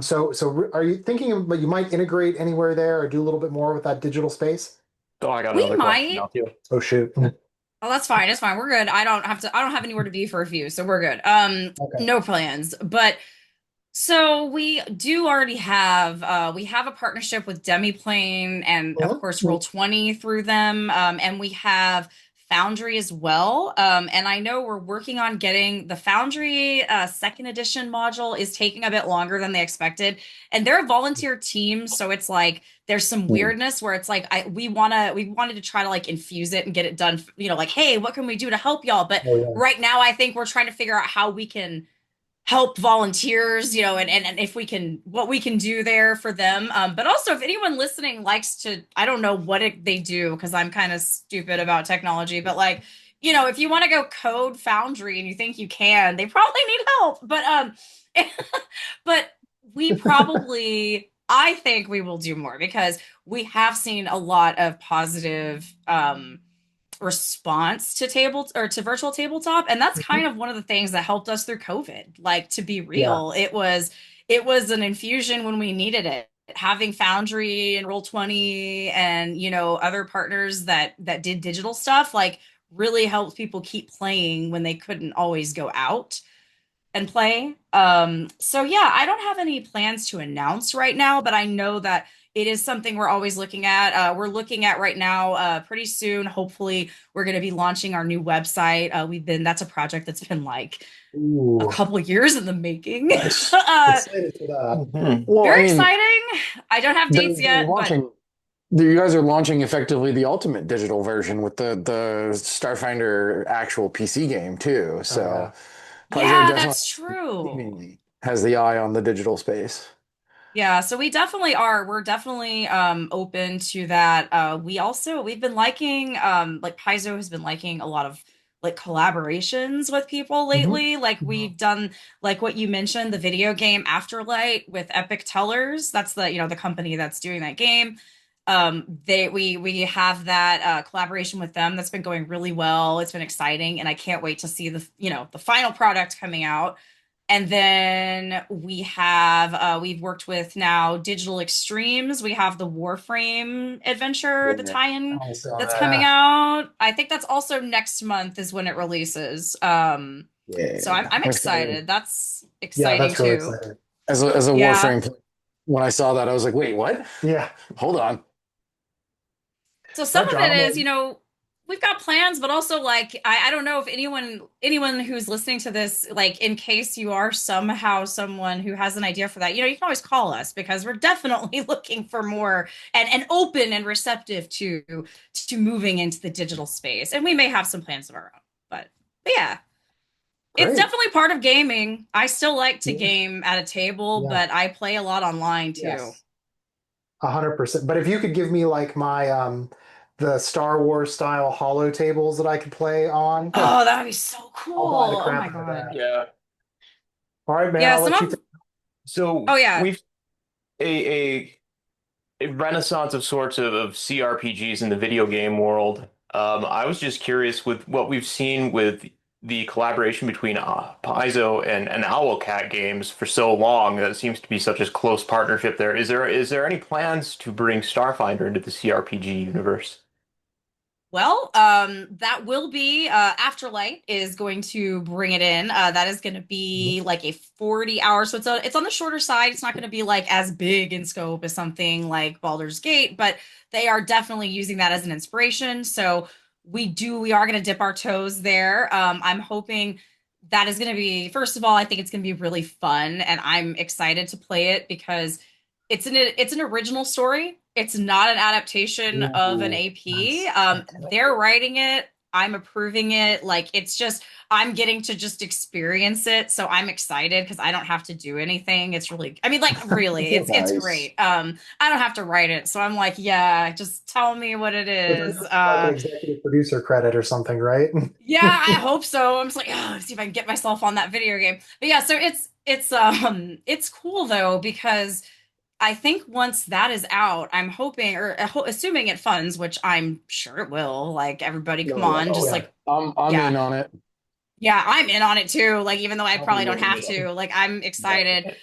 So are you thinking of, you might integrate anywhere there or do a little bit more with that digital space? Oh, I got We another question might. now too. Oh shoot. Oh, that's fine. It's fine. We're good. I don't have anywhere to be for a few, so we're good. Okay. No plans. But so we do already have we have a partnership with Demiplane and of course Mhm. Roll20 through them. And we have Foundry as well. And I know we're working on getting the Foundry second edition module is taking a bit longer than they expected. And they're a volunteer team, so it's like there's some weirdness where it's like we wanted to try to like infuse it and get it done, you know, like, hey, what can we do to help y'all? But Oh yeah. right now I think we're trying to figure out how we can help volunteers, you know, and if we can, what we can do there for them. But also, if anyone listening likes to, I don't know what they do because I'm kind of stupid about technology, but like, you know, if you want to go code Foundry and you think you can, they probably need help. But we probably, I think we will do more because we have seen a lot of positive response to table or to virtual tabletop, and that's kind Mhm. of one of the things that helped us through COVID. Like, to be Yeah. real, it was an infusion when we needed it. Having Foundry and Roll20 and, you know, other partners that did digital stuff like really helped people keep playing when they couldn't always go out and play. So yeah, I don't have any plans to announce right now, but I know that it is something we're always looking at. We're looking at right now, pretty soon. Hopefully, we're going to be launching our new website. That's a project that's been like a Ooh. couple years in the making. nice. Excited for that. Hmm. Well, I Very mean, exciting. I don't have dates they're yet, but launching. You guys are launching effectively the ultimate digital version with the Starfinder actual PC game too. Oh So yeah. Paizo yeah, definitely that's true. seemingly has the eye on the digital space. Yeah, so we definitely are. We're definitely open to that. We've been liking like Paizo has been liking a lot of like collaborations with people Mhm. lately. Like Mhm. we've done like what you mentioned, the video game Afterlight with Epic Tellers. That's the, you know, the company that's doing that game. We have that collaboration with them that's been going really well. It's been exciting, and I can't wait to see the, you know, the final product coming out. And then we've worked with now Digital Extremes. We have the Warframe adventure, the Yeah. tie-in I saw that's coming that. out. I think that's also next month is when it releases. So Yeah. I'm I'm excited. excited. That's Yeah, exciting that's really too. exciting. As a Yeah. Warframe player, when I saw that, I was like, wait, what? Yeah. Hold on. So some Right, of John. it is, you know, we've got plans, but also like I don't know if anyone who's listening to this, like in case you are somehow someone who has an idea for that, you know, you can always call us because we're definitely looking for more and open and receptive to moving into the digital space. And we may have some plans of our own. But yeah, it's Great. definitely part of gaming. I still like to Yeah. game at a table, Yeah. but I play a lot online too. Yes. 100%. But if you could give me like my the Star Wars style holo tables that I could play on, Oh, that would be so I'll buy the cool. Oh crap my out of God. that. Yeah. All right, man. Yeah, I'll some let you. of So oh yeah. we've a a renaissance of sorts of CRPGs in the video game world. I was just curious with what we've seen with the collaboration between Paizo and Owlcat Games for so long. That seems to be such a close partnership there. Is there any plans to bring Starfinder into the CRPG universe? Well, that will be Afterlight is going to bring it in. That is going to be like a 40 hours. So it's on the shorter side. It's not going to be like as big in scope as something like Baldur's Gate, but they are definitely using that as an inspiration. So we are going to dip our toes there. I'm hoping that is going to be, first of all, I think it's going to be really fun, and I'm excited to play it because it's an original story. It's not an adaptation of an Ooh, AP. nice. They're writing it. I'm approving it. Like it's just I'm getting to just experience it. So I'm excited because I don't have to do anything. It's really, I mean, like really, it's Nice. great. I don't have to write it. So I'm like, yeah, just tell me what it It's is. like an executive producer credit or something, right? Yeah, I hope so. I'm just like, oh, see if I can get myself on that video game. But yeah, so it's cool though because I think once that is out, I'm hoping or assuming it funds, which I'm sure it will. Like everybody, come Oh yeah. on, Oh just yeah. like I'm yeah, in on it. yeah, I'm in on it too. Like even though I I'll be probably don't looking have it up. to, like I'm excited. Yeah.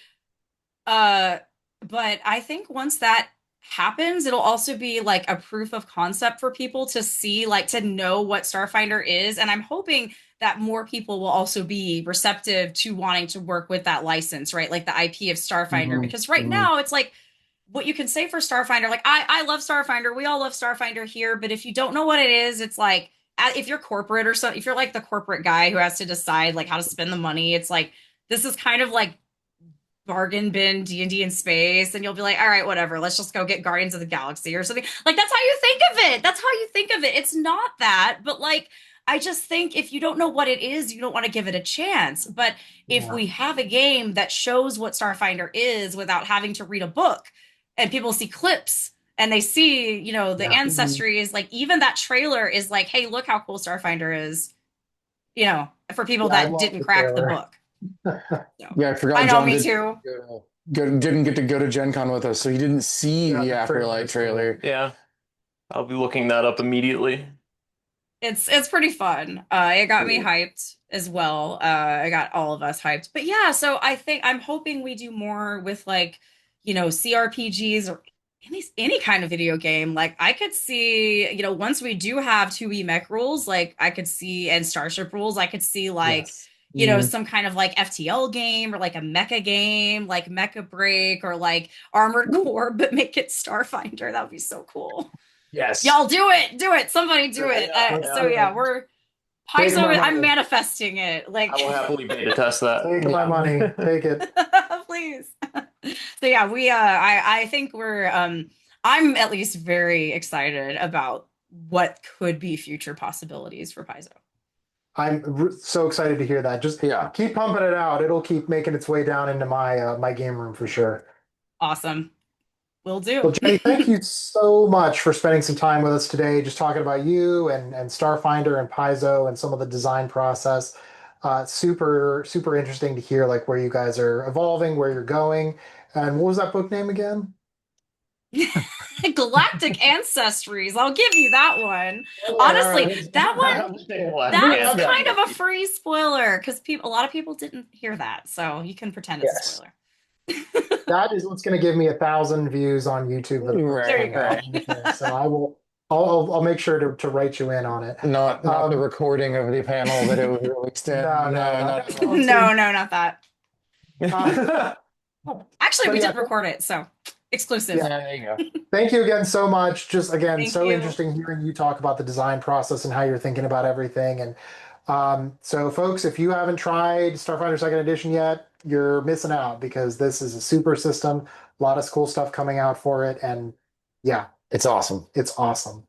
Uh, but I think once that happens, it'll also be like a proof of concept for people to see, like to know what Starfinder is. And I'm hoping that more people will also be receptive to wanting to work with that license, right? Like the IP of Starfinder. Mhm, Because right mhm. now it's like what you can say for Starfinder, like I love Starfinder. We all love Starfinder here, but if you don't know what it is, it's like if you're corporate or something, if you're like the corporate guy who has to decide like how to spend the money, it's like this is kind of like bargain bin D&D in space, and you'll be like, all right, whatever, let's just go get Guardians of the Galaxy or something. Like that's how you think of it. That's how you think of it. It's not that, but like I just think if you don't know what it is, you don't want to give it a chance. But if Yeah. we have a game that shows what Starfinder is without having to read a book, and people see clips and they see, the Yeah. ancestry is like even that trailer is like, hey, look how cool Starfinder is, for people Yeah, I that love didn't the crack the trailer. book. So Yeah, I I forgot know, John me did too. didn't get to go to Gen Con with us, so he didn't see Yeah, the the Afterlight trailer's cool. trailer. Yeah, I'll be looking that up immediately. It's pretty fun. It got me Cool. hyped as well. I got all of us hyped. But yeah, so I'm hoping we do more with like, CRPGs or any kind of video game. Like I could see, once we do have 2E mech rules, like I could see and Starship rules, I could see like, Yes. Mhm. some kind of like FTL game or like a mecha game, like Mecha Break or like Armored Core, but make it Starfinder. That would be so cool. Yes. Y'all do it. Somebody do it. Yeah, Let's So yeah. do yeah, it. we're Take my Paizo. I'm money. manifesting it. I Like, will happily beta test that. Take my money. Yeah. Take it. please. So yeah, I think I'm at least very excited about what could be future possibilities for Paizo. So excited to hear that. Just Yeah. keep pumping it out. It'll keep making its way down into my game room for sure. Awesome. Will Well, do. Jenny, thank you so much for spending some time with us today, just talking about you and Starfinder and Paizo and some of the design process. Super, super interesting to hear like where you guys are evolving, where you're going. And what was that book name again? Galactic Ancestries. I'll give you that one. All right, all right. Honestly, that one that's Yeah. kind of a free spoiler because a lot of people didn't hear that, so you can pretend it's a Yes. spoiler. That is what's going to give me 1,000 views on YouTube for the first There you time. go. So I will. I'll make sure to write you in on it. Not the recording of the panel that it was released in. No, No, no, not that. Uh, Actually, but we yeah, did record it, so exclusive. yeah. There you go. Thank you again so much. Just again, Thank so you. interesting hearing you talk about the design process and how you're thinking about everything. And so, folks, if you haven't tried Starfinder Second Edition yet, you're missing out because this is a super system. A lot of cool stuff coming out for it, and yeah, It's awesome. it's awesome.